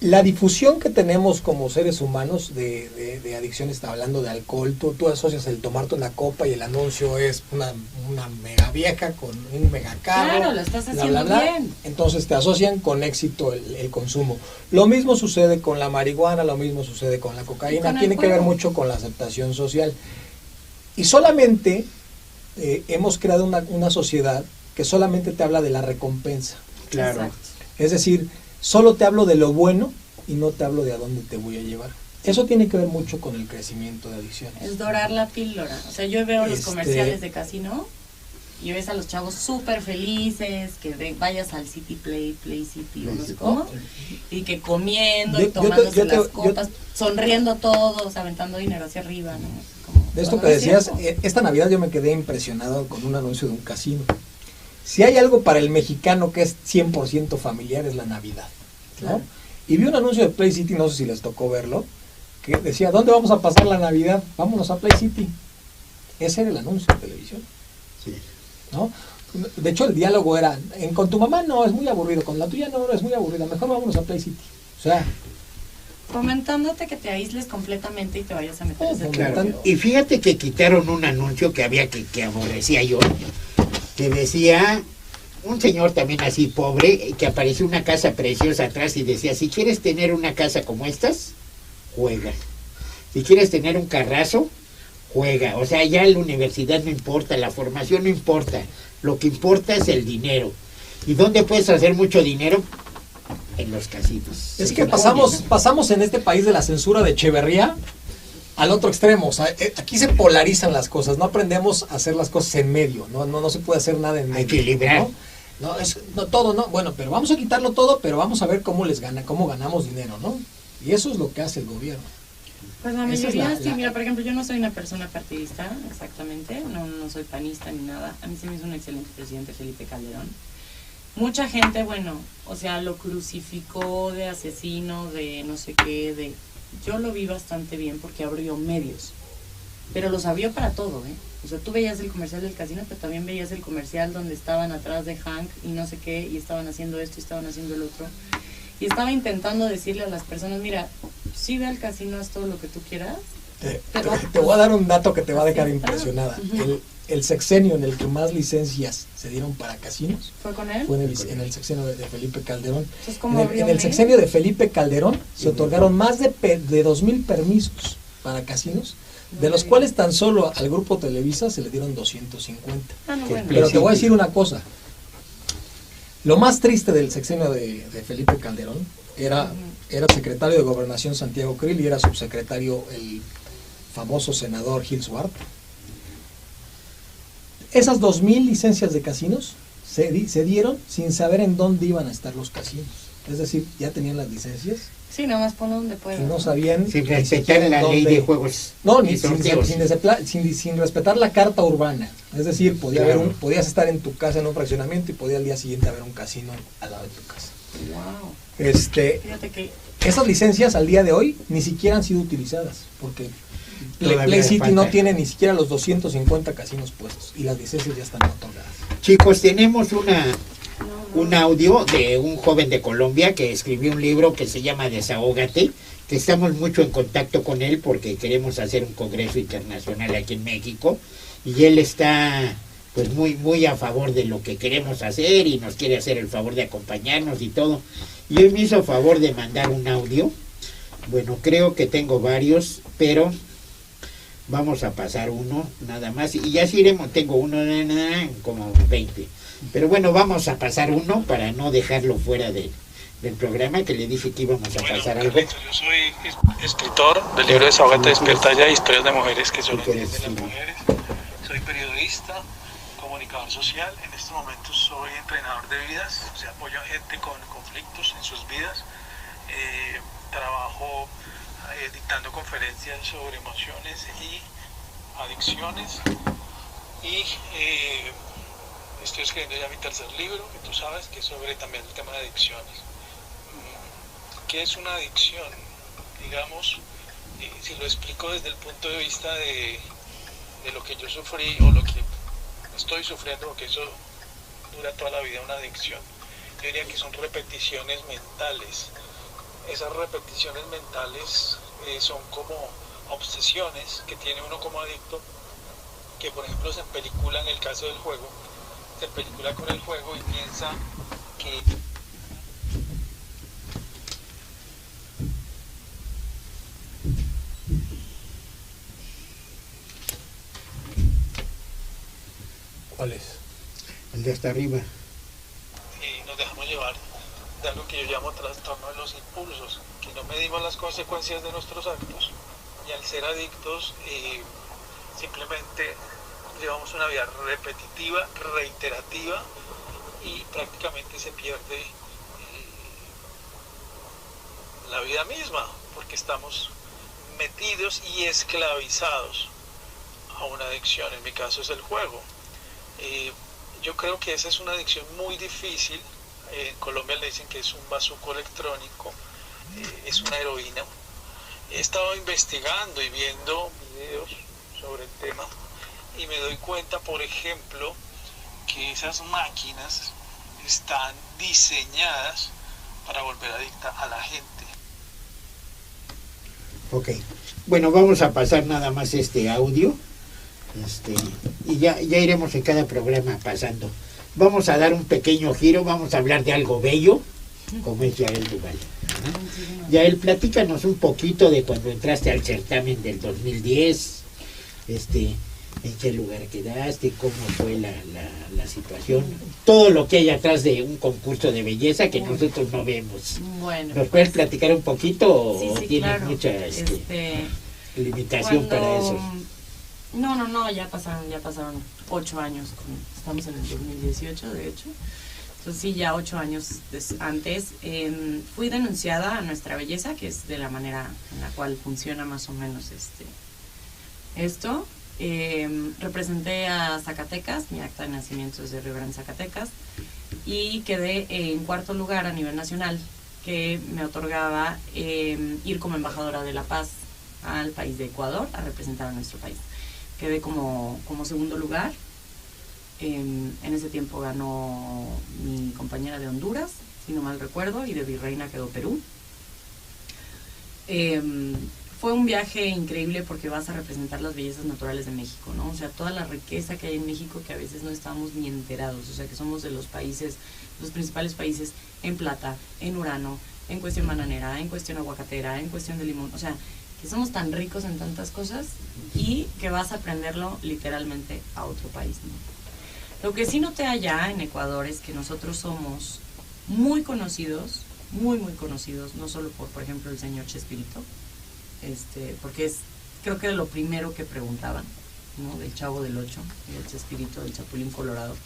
La difusión que tenemos como seres humanos de adicciones, está hablando de alcohol, tú asocias el tomarte una copa y el anuncio es una mega vieja con un mega carro. Claro, lo estás haciendo bien. Entonces te asocian con éxito el consumo. Lo mismo sucede con la marihuana, lo mismo sucede con la cocaína, tiene que ver mucho con la aceptación social. Y solamente hemos creado una sociedad que solamente te habla de la recompensa. Claro. Exacto. Es decir, solo te hablo de lo bueno y no te hablo de a dónde te voy a llevar. Eso tiene que ver mucho con el crecimiento de adicciones. Es dorar la píldora. O sea, yo veo los comerciales de casino y ves a los chavos súper felices, que vayas al City Play City o no sé cómo, y que comiendo y tomándose las copas, sonriendo todos, aventando dinero hacia arriba, ¿no? Como, de esto que decías, esta Navidad yo me quedé impresionado con un anuncio de un casino. Si hay algo para el mexicano que es 100% familiar, es la Navidad, ¿no? Claro. Y vi un anuncio de Play City, no sé si les tocó verlo, que decía, ¿dónde vamos a pasar la Navidad? Vámonos a Play City. Ese era el anuncio de televisión. Sí. ¿No? De hecho, el diálogo era, con tu mamá no, es muy aburrido, con la tuya no, es muy aburrida, mejor vámonos a Play City. O sea, fomentándote que te aísles completamente y te vayas a meter ese claro. Y fíjate que quitaron un anuncio que había que aborrecía yo, que decía un señor también así pobre, que apareció una casa preciosa atrás y decía, si quieres tener una casa como estas, juega. Si quieres tener un carrazo, juega. O sea, ya la universidad no importa, la formación no importa, lo que importa es el dinero. ¿Y dónde puedes hacer mucho dinero? En los casinos. Es que pasamos en este país de la censura de Echeverría al otro extremo. O sea, aquí se polarizan las cosas, no aprendemos a hacer las cosas en medio, no se puede hacer nada en medio. Equilibrar. No, todo no, bueno, pero vamos a quitarlo todo, pero vamos a ver cómo cómo ganamos dinero, ¿no? Y eso es lo que hace el gobierno. Pues la mayoría, sí, mira, por ejemplo, yo no soy una persona partidista, exactamente, no soy panista ni nada. A mí se me hizo un excelente presidente Felipe Calderón. Mucha gente, bueno, o sea, lo crucificó de asesino, de no sé qué, yo lo vi bastante bien porque abrió medios, pero los abrió para todo, ¿eh? O sea, tú veías el comercial del casino, pero también veías el comercial donde estaban atrás de Hank y no sé qué, y estaban haciendo esto y estaban haciendo el otro. Y estaba intentando decirle a las personas, mira, sí ve al casino, haz todo lo que tú quieras. Te voy a dar un dato que te va a dejar impresionada. El sexenio en el que más licencias se dieron para casinos ¿fue con él? Fue en el sexenio de Felipe Calderón. Entonces, en el sexenio de Felipe Calderón se otorgaron más de 2,000 permisos para casinos, de los cuales tan solo al Grupo Televisa se le dieron 250. No, Que bueno. Pero te voy a decir una cosa. Lo más triste del sexenio de Felipe Calderón era el secretario de Gobernación Santiago Krill y era subsecretario el famoso senador Gil Suárez. Esas 2,000 licencias de casinos se dieron sin saber en dónde iban a estar los casinos. Es decir, ya tenían las licencias Sí, nomás pon donde pueda. y no sabían Sin ni respetar siquiera en la ley dónde. de juegos. No, y sorteos. sin respetar la carta urbana. Es decir, Claro. podías estar en tu casa en un fraccionamiento y podía al día siguiente haber un casino al lado de tu casa. Wow. Fíjate que Esas licencias al día de hoy ni siquiera han sido utilizadas, porque Todavía Play City falta. no tiene ni siquiera los 250 casinos puestos y las licencias ya están otorgadas. Chicos, tenemos un audio de un joven de Colombia que escribió un libro que se llama Desahógate, que estamos mucho en contacto con él porque queremos hacer un congreso internacional aquí en México y él está pues muy a favor de lo que queremos hacer y nos quiere hacer el favor de acompañarnos y todo. Y él me hizo favor de mandar un audio. Bueno, creo que tengo varios, pero vamos a pasar uno nada más y ya si iremos, tengo uno como 20. Pero bueno, vamos a pasar uno para no dejarlo fuera del programa, que le dije que íbamos a pasar algo. Yo soy escritor del libro Desahógate, Despierta Ya, historias de mujeres que solo entienden las mujeres. Soy periodista, comunicador social. En este momento soy entrenador de vidas, o sea, apoyo a gente con conflictos en sus vidas. Trabajo dictando conferencias sobre emociones y adicciones. Y estoy escribiendo ya mi tercer libro, que tú sabes, que es sobre también el tema de adicciones. ¿Qué es una adicción? Digamos, si lo explico desde el punto de vista de lo que yo sufrí o lo que estoy sufriendo, porque eso dura toda la vida, una adicción, yo diría que son repeticiones mentales. Esas repeticiones mentales son como obsesiones que tiene uno como adicto, que por ejemplo se empelícula en el caso del juego, se película con el juego y piensa que ¿Cuál es? El de hasta arriba. y nos dejamos llevar de algo que yo llamo trastorno de los impulsos, que no medimos las consecuencias de nuestros actos y al ser adictos simplemente llevamos una vida repetitiva, reiterativa y prácticamente se pierde la vida misma, porque estamos metidos y esclavizados a una adicción. En mi caso es el juego. Yo creo que esa es una adicción muy difícil. En Colombia le dicen que es un bazuco electrónico, es una heroína. He estado investigando y viendo videos sobre el tema y me doy cuenta, por ejemplo, que esas máquinas están diseñadas para volver adicta a la gente. Ok. Bueno, vamos a pasar nada más este audio. Y ya iremos en cada programa pasando. Vamos a dar un pequeño giro, vamos a hablar de algo bello, como es Yael Duval. Yael, platícanos un poquito de cuando entraste al certamen del 2010, en qué lugar quedaste, cómo fue la situación, todo lo que hay atrás de un concurso de belleza que nosotros no vemos. Bueno, ¿Nos puedes platicar un poquito o sí, tienes claro. mucha limitación para eso? No, ya pasaron 8 años, estamos en el 2018 de hecho, entonces sí, ya 8 años antes fui denunciada a Nuestra Belleza, que es de la manera en la cual funciona más o menos esto. Representé a Zacatecas, mi acta de nacimiento es de Río Grande, Zacatecas, y quedé en 4º lugar a nivel nacional, que me otorgaba ir como embajadora de la paz al país de Ecuador a representar a nuestro país. Quedé como 2º lugar. En ese tiempo ganó mi compañera de Honduras, si no mal recuerdo, y de virreina quedó Perú. Fue un viaje increíble porque vas a representar las bellezas naturales de México, ¿no? O sea, toda la riqueza que hay en México que a veces no estamos ni enterados, o sea, que somos de los principales países en plata, en urano, en cuestión bananera, en cuestión aguacatera, en cuestión de limón, o sea, que somos tan ricos en tantas cosas y que vas a aprenderlo literalmente a otro país, ¿no? Lo que sí noté allá en Ecuador es que nosotros somos muy conocidos, muy conocidos, no solo por ejemplo, el señor Chespirito, porque es, creo que lo primero que preguntaban, ¿no? Del Chavo del Ocho, del Chespirito, del Chapulín Colorado,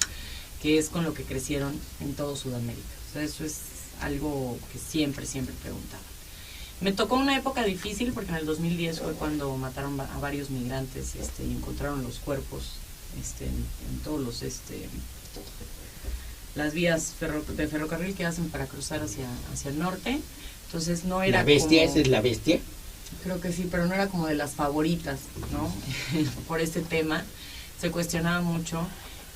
que es con lo que crecieron en todo Sudamérica. O sea, eso es algo que siempre preguntaban. Me tocó una época difícil porque en el 2010 fue cuando mataron a varios migrantes y encontraron los cuerpos en todos los las vías de ferrocarril que hacen para cruzar hacia el norte. Entonces no era ¿La bestia? como, ¿Esa es la bestia? creo que sí, pero no era como de las favoritas, ¿no? Por este tema se cuestionaba mucho.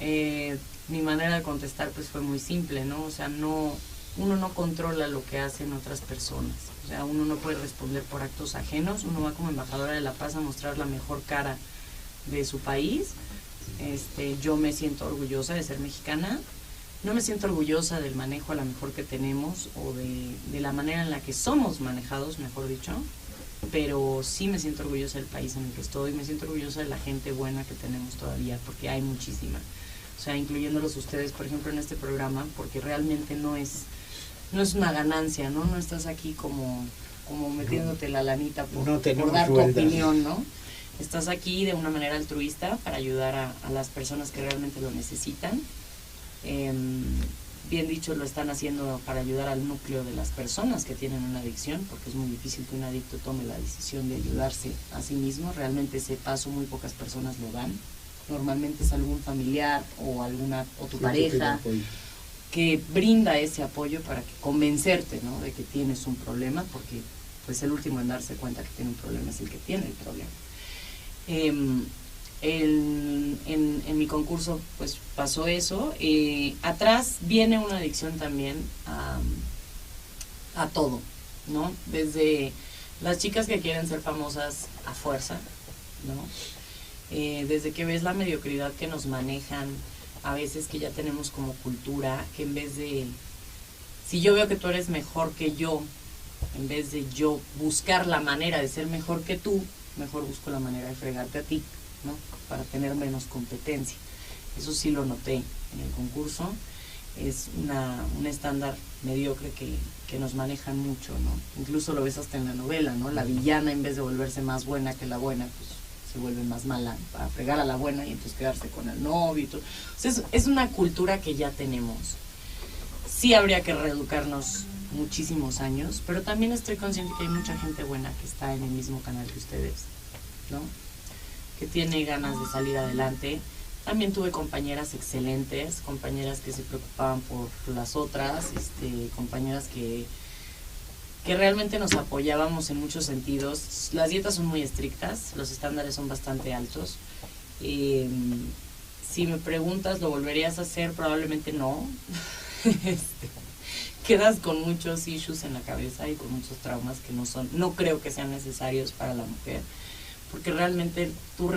Mi manera de contestar pues fue muy simple, ¿no? O sea, uno no controla lo que hacen otras personas. O sea, uno no puede responder por actos ajenos. Uno va como embajadora de la paz a mostrar la mejor cara de su país. Yo me siento orgullosa de ser mexicana. No me siento orgullosa del manejo a lo mejor que tenemos o de la manera en la que somos manejados, mejor dicho. Pero sí me siento orgullosa del país en el que estoy. Me siento orgullosa de la gente buena que tenemos todavía, porque hay muchísima. O sea, incluyéndolos ustedes, por ejemplo, en este programa, porque realmente no es una ganancia, ¿no? No estás aquí como metiéndote la lanita por dar tu opinión, ¿no? Estás aquí de una manera altruista para ayudar a las personas que realmente lo necesitan. Bien dicho, lo están haciendo para ayudar al núcleo de las personas que tienen una adicción, porque es muy difícil que un adicto tome la decisión de ayudarse a sí mismo. Realmente ese paso muy pocas personas lo dan. Normalmente es algún familiar o tu pareja que brinda ese apoyo para convencerte, ¿no? De que tienes un problema, porque pues el último en darse cuenta que tiene un problema es el que tiene el problema. En mi concurso pues pasó eso. Atrás viene una adicción también a todo, ¿no? Desde las chicas que quieren ser famosas a fuerza, ¿no? Desde que ves la mediocridad que nos manejan, a veces que ya tenemos como cultura, que en vez de, si yo veo que tú eres mejor que yo, en vez de yo buscar la manera de ser mejor que tú, mejor busco la manera de fregarte a ti, ¿no? Para tener menos competencia. Eso sí lo noté en el concurso. Es un estándar mediocre que nos manejan mucho, ¿no? Incluso lo ves hasta en la novela, ¿no? La villana, en vez de volverse más buena que la buena, pues se vuelve más mala para fregar a la buena y entonces quedarse con el novio y todo. O sea, es una cultura que ya tenemos. Sí habría que reeducarnos muchísimos años, pero también estoy consciente que hay mucha gente buena que está en el mismo canal que ustedes, ¿no? Que tiene ganas de salir adelante. También tuve compañeras excelentes, compañeras que se preocupaban por las otras, compañeras que realmente nos apoyábamos en muchos sentidos. Las dietas son muy estrictas, los estándares son bastante altos. Si me preguntas, ¿lo volverías a hacer? Probablemente no. Quedas con muchos issues en la cabeza y con muchos traumas que no creo que sean necesarios para la mujer, porque realmente tú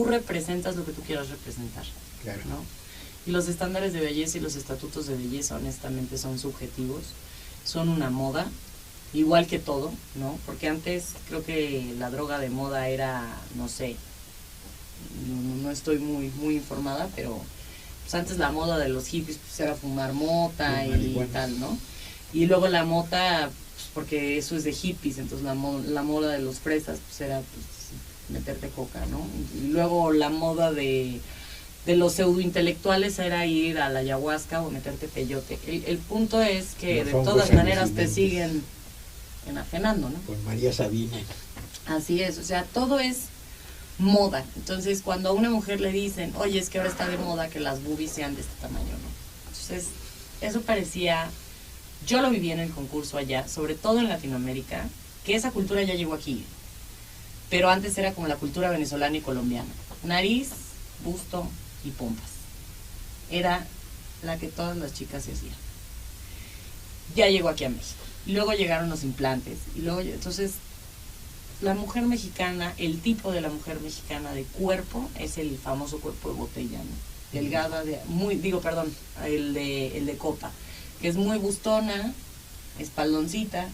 representas lo que tú quieras representar, claro, ¿no? Y los estándares de belleza y los estatutos de belleza honestamente son subjetivos, son una moda, igual que todo, ¿no? Porque antes creo que la droga de moda era, no sé, no estoy muy informada, pero pues antes la moda de los hippies pues era fumar mota y tal, ¿no? Y luego la mota, pues porque eso es de hippies, entonces la moda de los fresas pues era pues meterte coca, ¿no? Y luego la moda de los pseudointelectuales era ir a la ayahuasca o meterte peyote. El punto es que de todas maneras te siguen enajenando, ¿no? Con María Sabina. Así es, o sea, todo es moda. Entonces, cuando a una mujer le dicen, oye, es que ahora está de moda que las boobies sean de este tamaño, ¿no? Entonces, eso parecía, yo lo viví en el concurso allá, sobre todo en Latinoamérica, que esa cultura ya llegó aquí. Pero antes era como la cultura venezolana y colombiana. Nariz, busto y pompas. Era la que todas las chicas se hacían. Ya llegó aquí a México. Y luego llegaron los implantes. Y luego, entonces, la mujer mexicana, el tipo de la mujer mexicana de cuerpo es el famoso cuerpo de botella, ¿no? Delgada, el de copa, que es muy bustona, espaldoncita,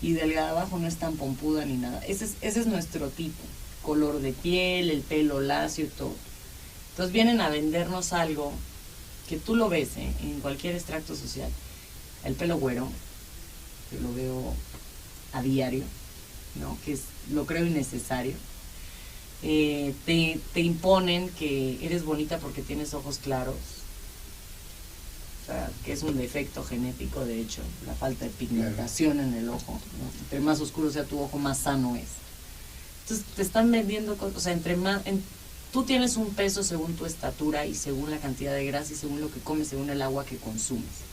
y delgada abajo, no es tan pompuda ni nada. Ese es nuestro tipo, color de piel, el pelo lacio y todo. Entonces vienen a vendernos algo que tú lo ves en cualquier extracto social. El pelo güero, que lo veo a diario, ¿no? Que lo creo innecesario. Te imponen que eres bonita porque tienes ojos claros, o sea, que es un defecto genético, de hecho, la falta de pigmentación en el ojo, ¿no? Entre más oscuro sea tu ojo, más sano es. Entonces te están vendiendo cosas, o sea, tú tienes un peso según tu estatura y según la cantidad de grasa y según lo que comes, según el agua que consumes.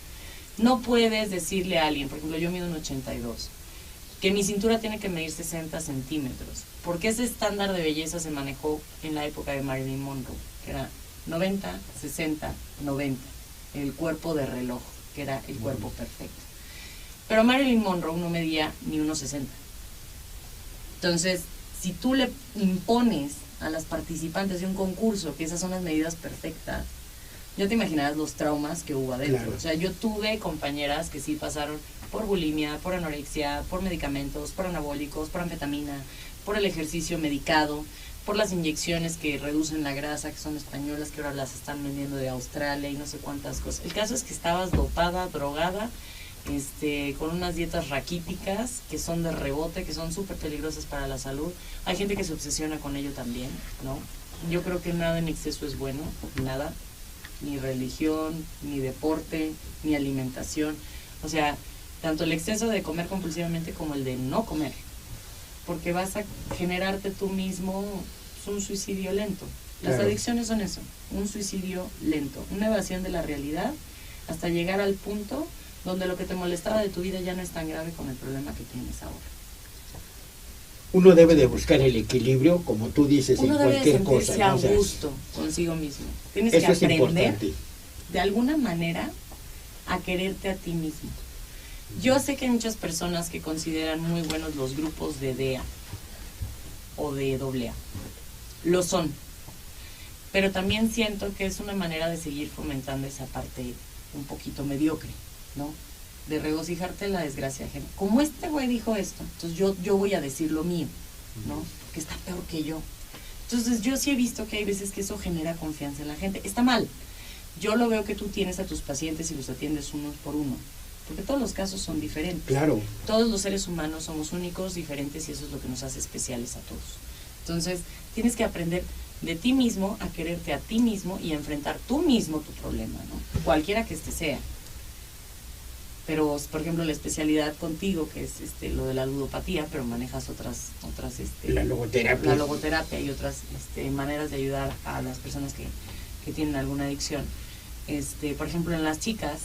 No puedes decirle a alguien, por ejemplo, yo mido un 82, que mi cintura tiene que medir 60 centímetros, porque ese estándar de belleza se manejó en la época de Marilyn Monroe, que era 90, 60, 90, el cuerpo de reloj, que era el cuerpo perfecto. Pero Marilyn Monroe no medía ni 1,60. Entonces, si tú le impones a las participantes de un concurso que esas son las medidas perfectas, ya te imaginarás los traumas que hubo adentro. Claro. O sea, yo tuve compañeras que sí pasaron por bulimia, por anorexia, por medicamentos, por anabólicos, por anfetamina, por el ejercicio medicado, por las inyecciones que reducen la grasa, que son españolas, que ahora las están vendiendo de Australia y no sé cuántas cosas. El caso es que estabas dopada, drogada, con unas dietas raquíticas que son de rebote, que son súper peligrosas para la salud. Hay gente que se obsesiona con ello también, ¿no? Yo creo que nada en exceso es bueno, nada. Ni religión, ni deporte, ni alimentación. O sea, tanto el exceso de comer compulsivamente como el de no comer. Porque vas a generarte tú mismo un suicidio lento. Las Claro. adicciones son eso, un suicidio lento, una evasión de la realidad hasta llegar al punto donde lo que te molestaba de tu vida ya no es tan grave con el problema que tienes ahora. Uno debe de buscar el equilibrio, como tú dices, Uno en debe cualquier sentirse cosa, ¿no? a O sea, gusto consigo mismo. Tienes eso que es aprender importante. de alguna manera a quererte a ti mismo. Yo sé que hay muchas personas que consideran muy buenos los grupos de DEA o de AA. Lo son. Pero también siento que es una manera de seguir fomentando esa parte un poquito mediocre, ¿no? De regocijarte en la desgracia ajena. Como este güey dijo esto, entonces yo voy a decir lo mío, ¿no? Que está peor que yo. Entonces yo sí he visto que hay veces que eso genera confianza en la gente. Está mal. Yo lo veo que tú tienes a tus pacientes y los atiendes uno por uno. Porque todos los casos son diferentes. Claro. Todos los seres humanos somos únicos, diferentes, y eso es lo que nos hace especiales a todos. Entonces, tienes que aprender de ti mismo a quererte a ti mismo y a enfrentar tú mismo tu problema, ¿no? Cualquiera que este sea. Pero, por ejemplo, la especialidad contigo, que es lo de la ludopatía, pero manejas otras La logoterapia y otras maneras de ayudar a las personas que tienen alguna adicción. Por ejemplo, en las chicas,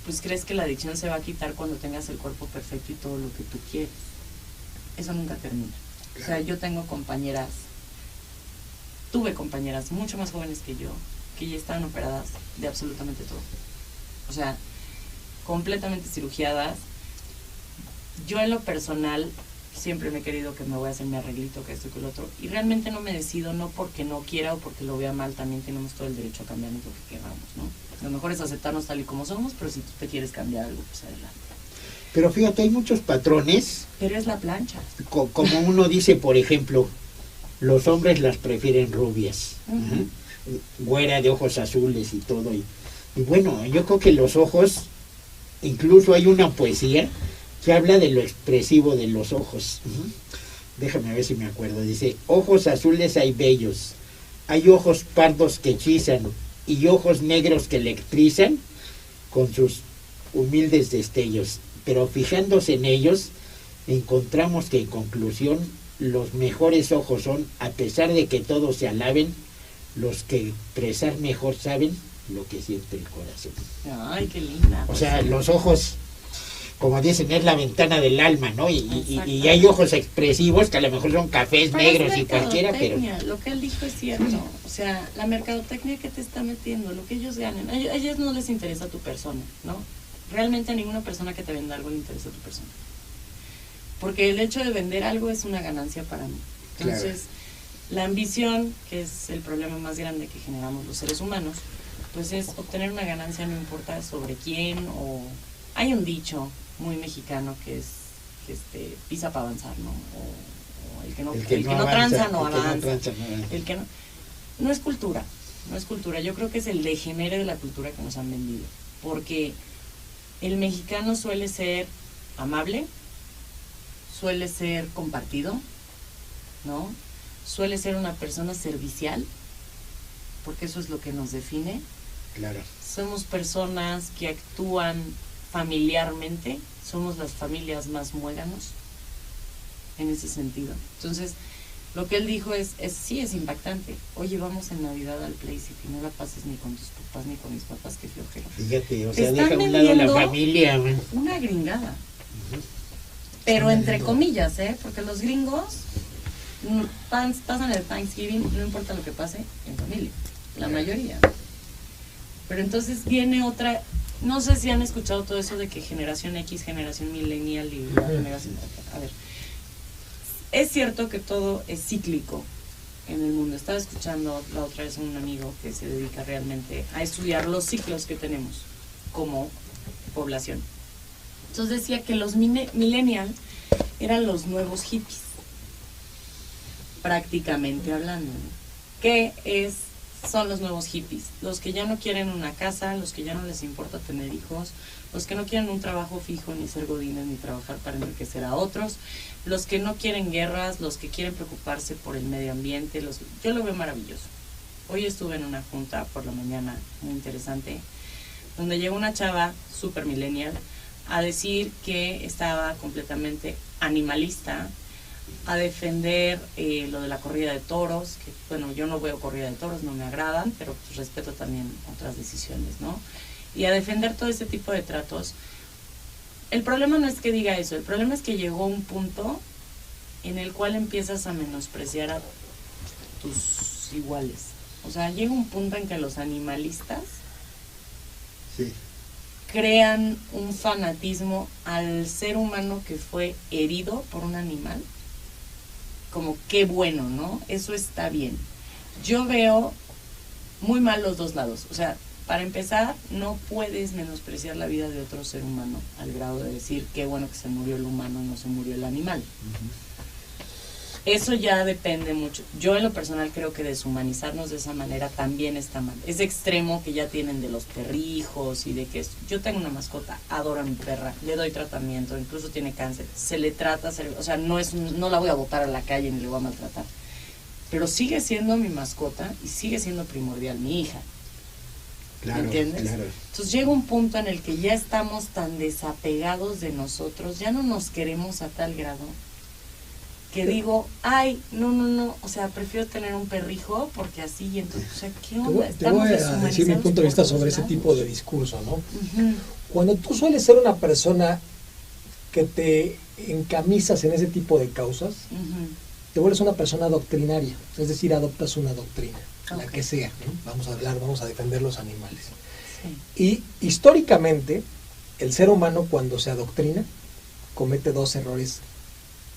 pues crees que la adicción se va a quitar cuando tengas el cuerpo perfecto y todo lo que tú quieres. Eso nunca termina. O sea, yo tuve compañeras mucho más jóvenes que yo, que ya estaban operadas de absolutamente todo. O sea, completamente cirugiadas. Yo en lo personal siempre me he querido que me voy a hacer mi arreglito, que esto y que lo otro, y realmente no me decido, no porque no quiera o porque lo vea mal, también tenemos todo el derecho a cambiarnos lo que queramos, ¿no? Lo mejor es aceptarnos tal y como somos, pero si tú te quieres cambiar algo, pues adelante. Pero fíjate, hay muchos patrones, Pero es la plancha. como uno dice, por ejemplo, los hombres las prefieren rubias, güera, de ojos azules y todo. Y bueno, yo creo que los ojos, incluso hay una poesía que habla de lo expresivo de los ojos. Déjame ver si me acuerdo. Dice, ojos azules hay bellos, hay ojos pardos que hechizan y ojos negros que electrizan con sus humildes destellos. Pero fijándose en ellos, encontramos que en conclusión los mejores ojos son, a pesar de que todos se alaben, los que expresar mejor saben lo que siente el corazón. Ay, qué linda. O sea, los ojos, como dicen, es la ventana del alma, ¿no? Y hay ojos expresivos que a lo mejor son cafés, pero negros y cualquiera, pero... Lo que él dijo es cierto. O sea, la mercadotecnia que te está metiendo, lo que ellos ganan, a ellos no les interesa tu persona, ¿no? Realmente a ninguna persona que te venda algo le interesa tu persona. Porque el hecho de vender algo es una ganancia para mí. Entonces, la ambición, que es el problema más grande que generamos los seres humanos, pues es obtener una ganancia, no importa sobre quién o... Hay un dicho muy mexicano, que es pisa para avanzar, ¿no? O el que no avanza, tranza no el que no avanza. tranza, no avanza. El que no es cultura, no es cultura. Yo creo que es el degenere de la cultura que nos han vendido. Porque el mexicano suele ser amable, suele ser compartido, ¿no? Suele ser una persona servicial, porque eso es lo que nos define. Claro. Somos personas que actúan familiarmente, somos las familias más muéganos en ese sentido. Entonces, lo que él dijo sí es impactante. Oye, vamos en Navidad al Play City, no la pases ni con tus papás ni con mis papás, qué flojera. Fíjate, o Te sea, están deja a un lado la vendiendo familia, güey. una gringada. Pero entre comillas, porque los gringos pasan el Thanksgiving, no importa lo que pase, en familia, la mayoría. Pero entonces viene otra, no sé si han escuchado todo eso de que generación X, generación millennial y la generación... A ver, es cierto que todo es cíclico en el mundo. Estaba escuchando la otra vez a un amigo que se dedica realmente a estudiar los ciclos que tenemos como población. Entonces decía que los millennials eran los nuevos hippies, prácticamente hablando, ¿no? ¿Qué son los nuevos hippies? Los que ya no quieren una casa, los que ya no les importa tener hijos, los que no quieren un trabajo fijo, ni ser godines, ni trabajar para enriquecer a otros, los que no quieren guerras, los que quieren preocuparse por el medio ambiente. Yo lo veo maravilloso. Hoy estuve en una junta por la mañana muy interesante, donde llegó una chava super millennial a decir que estaba completamente animalista, a defender lo de la corrida de toros, que bueno, yo no veo corrida de toros, no me agradan, pero pues respeto también otras decisiones, ¿no? Y a defender todo ese tipo de tratos. El problema no es que diga eso, el problema es que llegó un punto en el cual empiezas a menospreciar a tus iguales. O sea, llega un punto en que los animalistas crean un fanatismo al ser humano que fue herido por un animal, como qué bueno, ¿no? Eso está bien. Yo veo muy mal los dos lados. O sea, para empezar, no puedes menospreciar la vida de otro ser humano al grado de decir qué bueno que se murió el humano y no se murió el animal. Eso ya depende mucho. Yo en lo personal creo que deshumanizarnos de esa manera también está mal. Ese extremo que ya tienen de los perrijos y de que yo tengo una mascota, adoro a mi perra, le doy tratamiento, incluso tiene cáncer, se le trata, o sea, no la voy a botar a la calle ni le voy a maltratar. Pero sigue siendo mi mascota y sigue siendo primordial mi hija. Claro, ¿entiendes? claro. Entonces llega un punto en el que ya estamos tan desapegados de nosotros, ya no nos queremos a tal grado que digo, ay, no, o sea, prefiero tener un perrijo porque así, y entonces, o sea, ¿qué onda? Te voy a decir mi punto de vista sobre ese tipo de discurso, ¿no? Cuando tú sueles ser una persona que te encamisas en ese tipo de causas, te vuelves una persona doctrinaria, es decir, adoptas una doctrina, la que sea, ¿no? Vamos a defender los animales. Sí. Y históricamente, el ser humano cuando se adoctrina, comete dos errores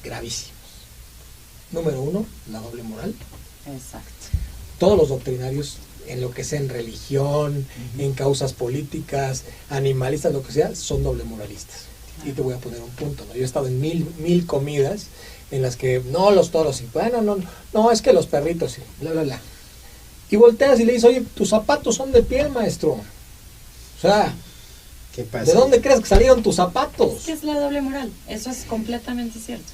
gravísimos. Número uno, la doble moral. Exacto. Todos los doctrinarios, en lo que sea, en religión, en causas políticas, animalistas, lo que sea, son doble moralistas. Claro. Y te voy a poner un punto, ¿no? Yo he estado en mil comidas en las que, no, los toros, y bueno, no, es que los perritos, y bla, bla, bla. Y volteas y le dices, oye, tus zapatos son de piel, maestro. O sea, ¿qué pasa? ¿De dónde crees que salieron tus zapatos? Es que es la doble moral, eso es completamente cierto.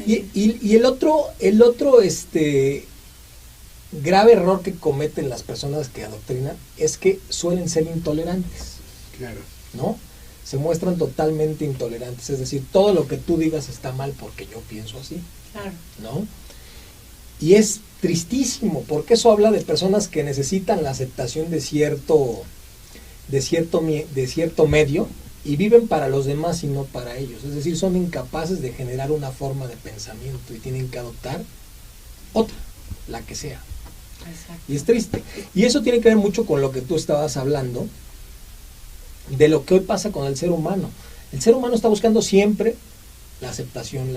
Y el otro grave error que cometen las personas que adoctrinan es que suelen ser intolerantes. Claro. ¿No? Se muestran totalmente intolerantes, es decir, todo lo que tú digas está mal porque yo pienso así. Claro. ¿No? Y es tristísimo, porque eso habla de personas que necesitan la aceptación de cierto medio y viven para los demás y no para ellos. Es decir, son incapaces de generar una forma de pensamiento y tienen que adoptar otra, la que sea. Exacto. Y es triste. Y eso tiene que ver mucho con lo que tú estabas hablando, de lo que hoy pasa con el ser humano. El ser humano está buscando siempre la aceptación,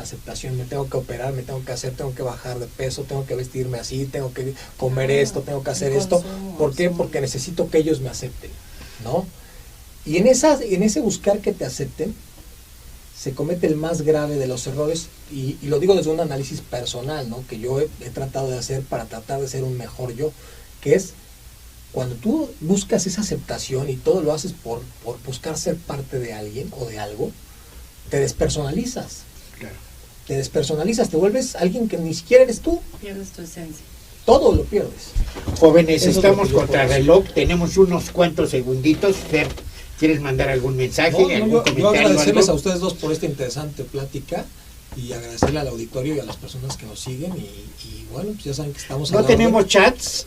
me tengo que operar, me tengo que hacer, tengo que bajar de peso, tengo que vestirme así, tengo que comer esto, tengo que hacer esto. ¿Por qué? Porque necesito que ellos me acepten, ¿no? Y en ese buscar que te acepten, se comete el más grave de los errores, y lo digo desde un análisis personal, ¿no? Que yo he tratado de hacer para tratar de ser un mejor yo, que es cuando tú buscas esa aceptación y todo lo haces por buscar ser parte de alguien o de algo, te despersonalizas. Claro. Te despersonalizas, te vuelves alguien que ni siquiera eres tú. Pierdes tu esencia. Todo lo pierdes. Jóvenes, Eso es estamos lo que yo contra puedo reloj, tenemos unos cuantos segunditos. Fer, ¿quieres mandar algún mensaje, algún yo comentario? agradecerles algo? a ustedes dos por esta interesante plática y agradecerle al auditorio y a las personas que nos siguen y bueno, pues ya saben que estamos a No la orden tenemos chats.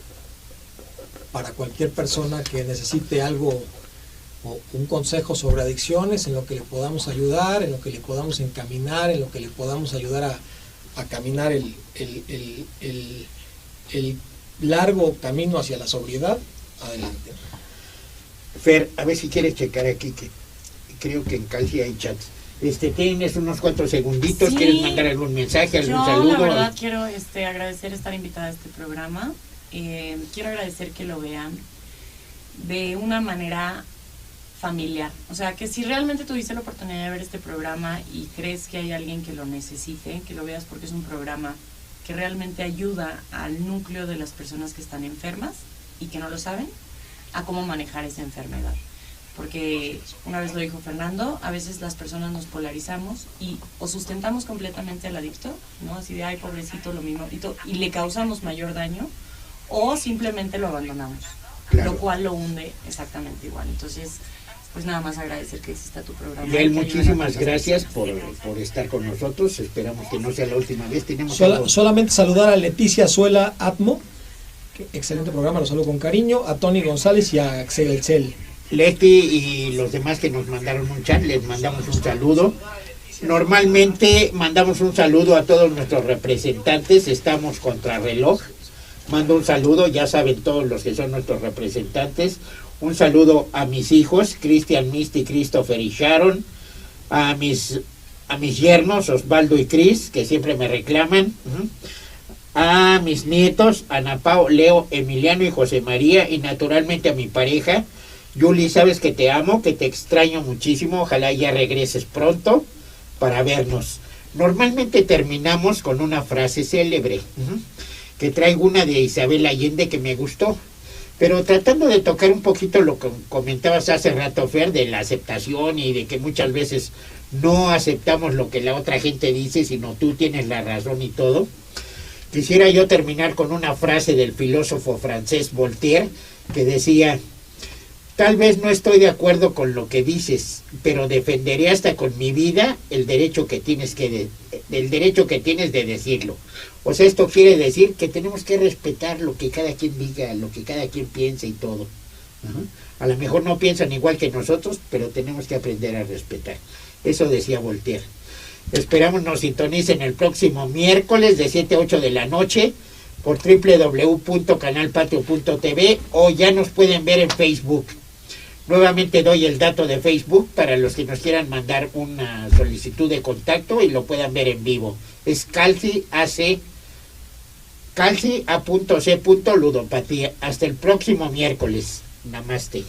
para cualquier persona que necesite algo o un consejo sobre adicciones, en lo que le podamos ayudar, en lo que le podamos encaminar, en lo que le podamos ayudar a caminar el largo camino hacia la sobriedad. Adelante. Fer, a ver si quieres checar aquí, que creo que en Calci hay chats. Tienes unos cuantos segunditos, Sí. ¿Quieres mandar algún mensaje, algún Yo, saludo? la verdad, quiero agradecer estar invitada a este programa. Quiero agradecer que lo vean de una manera familiar. O sea, que si realmente tuviste la oportunidad de ver este programa y crees que hay alguien que lo necesite, que lo veas porque es un programa que realmente ayuda al núcleo de las personas que están enfermas y que no lo saben, a cómo manejar esa enfermedad. Porque una vez lo dijo Fernando, a veces las personas nos polarizamos y o sustentamos completamente al adicto, ¿no? Así de, ay, pobrecito, lo mismo, y le causamos mayor daño, o simplemente lo abandonamos, Claro. lo cual lo hunde exactamente igual. Entonces, pues nada más agradecer que exista tu programa. Yael, y que ayuden a muchísimas tantas gracias personas. por estar con nosotros. Esperamos que no sea la última vez. Tenemos Solamente saludar a Leticia Suela Atmo, que excelente programa, lo saludo con cariño, a Tony González y a Axel Elcel. Leti y los demás que nos mandaron un chat, les mandamos un saludo. Normalmente mandamos un saludo a todos nuestros representantes, estamos contra reloj. Mando un saludo, ya saben todos los que son nuestros representantes. Un saludo a mis hijos, Cristian, Misty, Christopher y Sharon. A mis yernos, Osvaldo y Cris, que siempre me reclaman. A mis nietos, Ana Pao, Leo, Emiliano y José María. Y naturalmente a mi pareja, Yuli, sabes que te amo, que te extraño muchísimo. Ojalá ya regreses pronto para vernos. Normalmente terminamos con una frase célebre, que traigo una de Isabel Allende que me gustó. Pero tratando de tocar un poquito lo que comentabas hace rato, Fer, de la aceptación y de que muchas veces no aceptamos lo que la otra gente dice, sino tú tienes la razón y todo. Quisiera yo terminar con una frase del filósofo francés Voltaire, que decía: tal vez no estoy de acuerdo con lo que dices, pero defenderé hasta con mi vida el derecho que tienes de decirlo. O sea, esto quiere decir que tenemos que respetar lo que cada quien diga, lo que cada quien piense y todo. A lo mejor no piensan igual que nosotros, pero tenemos que aprender a respetar. Eso decía Voltaire. Esperamos nos sintonicen el próximo miércoles de 7 a 8 de la noche por www.canalpatio.tv o ya nos pueden ver en Facebook. Nuevamente doy el dato de Facebook para los que nos quieran mandar una solicitud de contacto y lo puedan ver en vivo. Es Calci A.C. Ludopatía. Hasta el próximo miércoles. Namaste.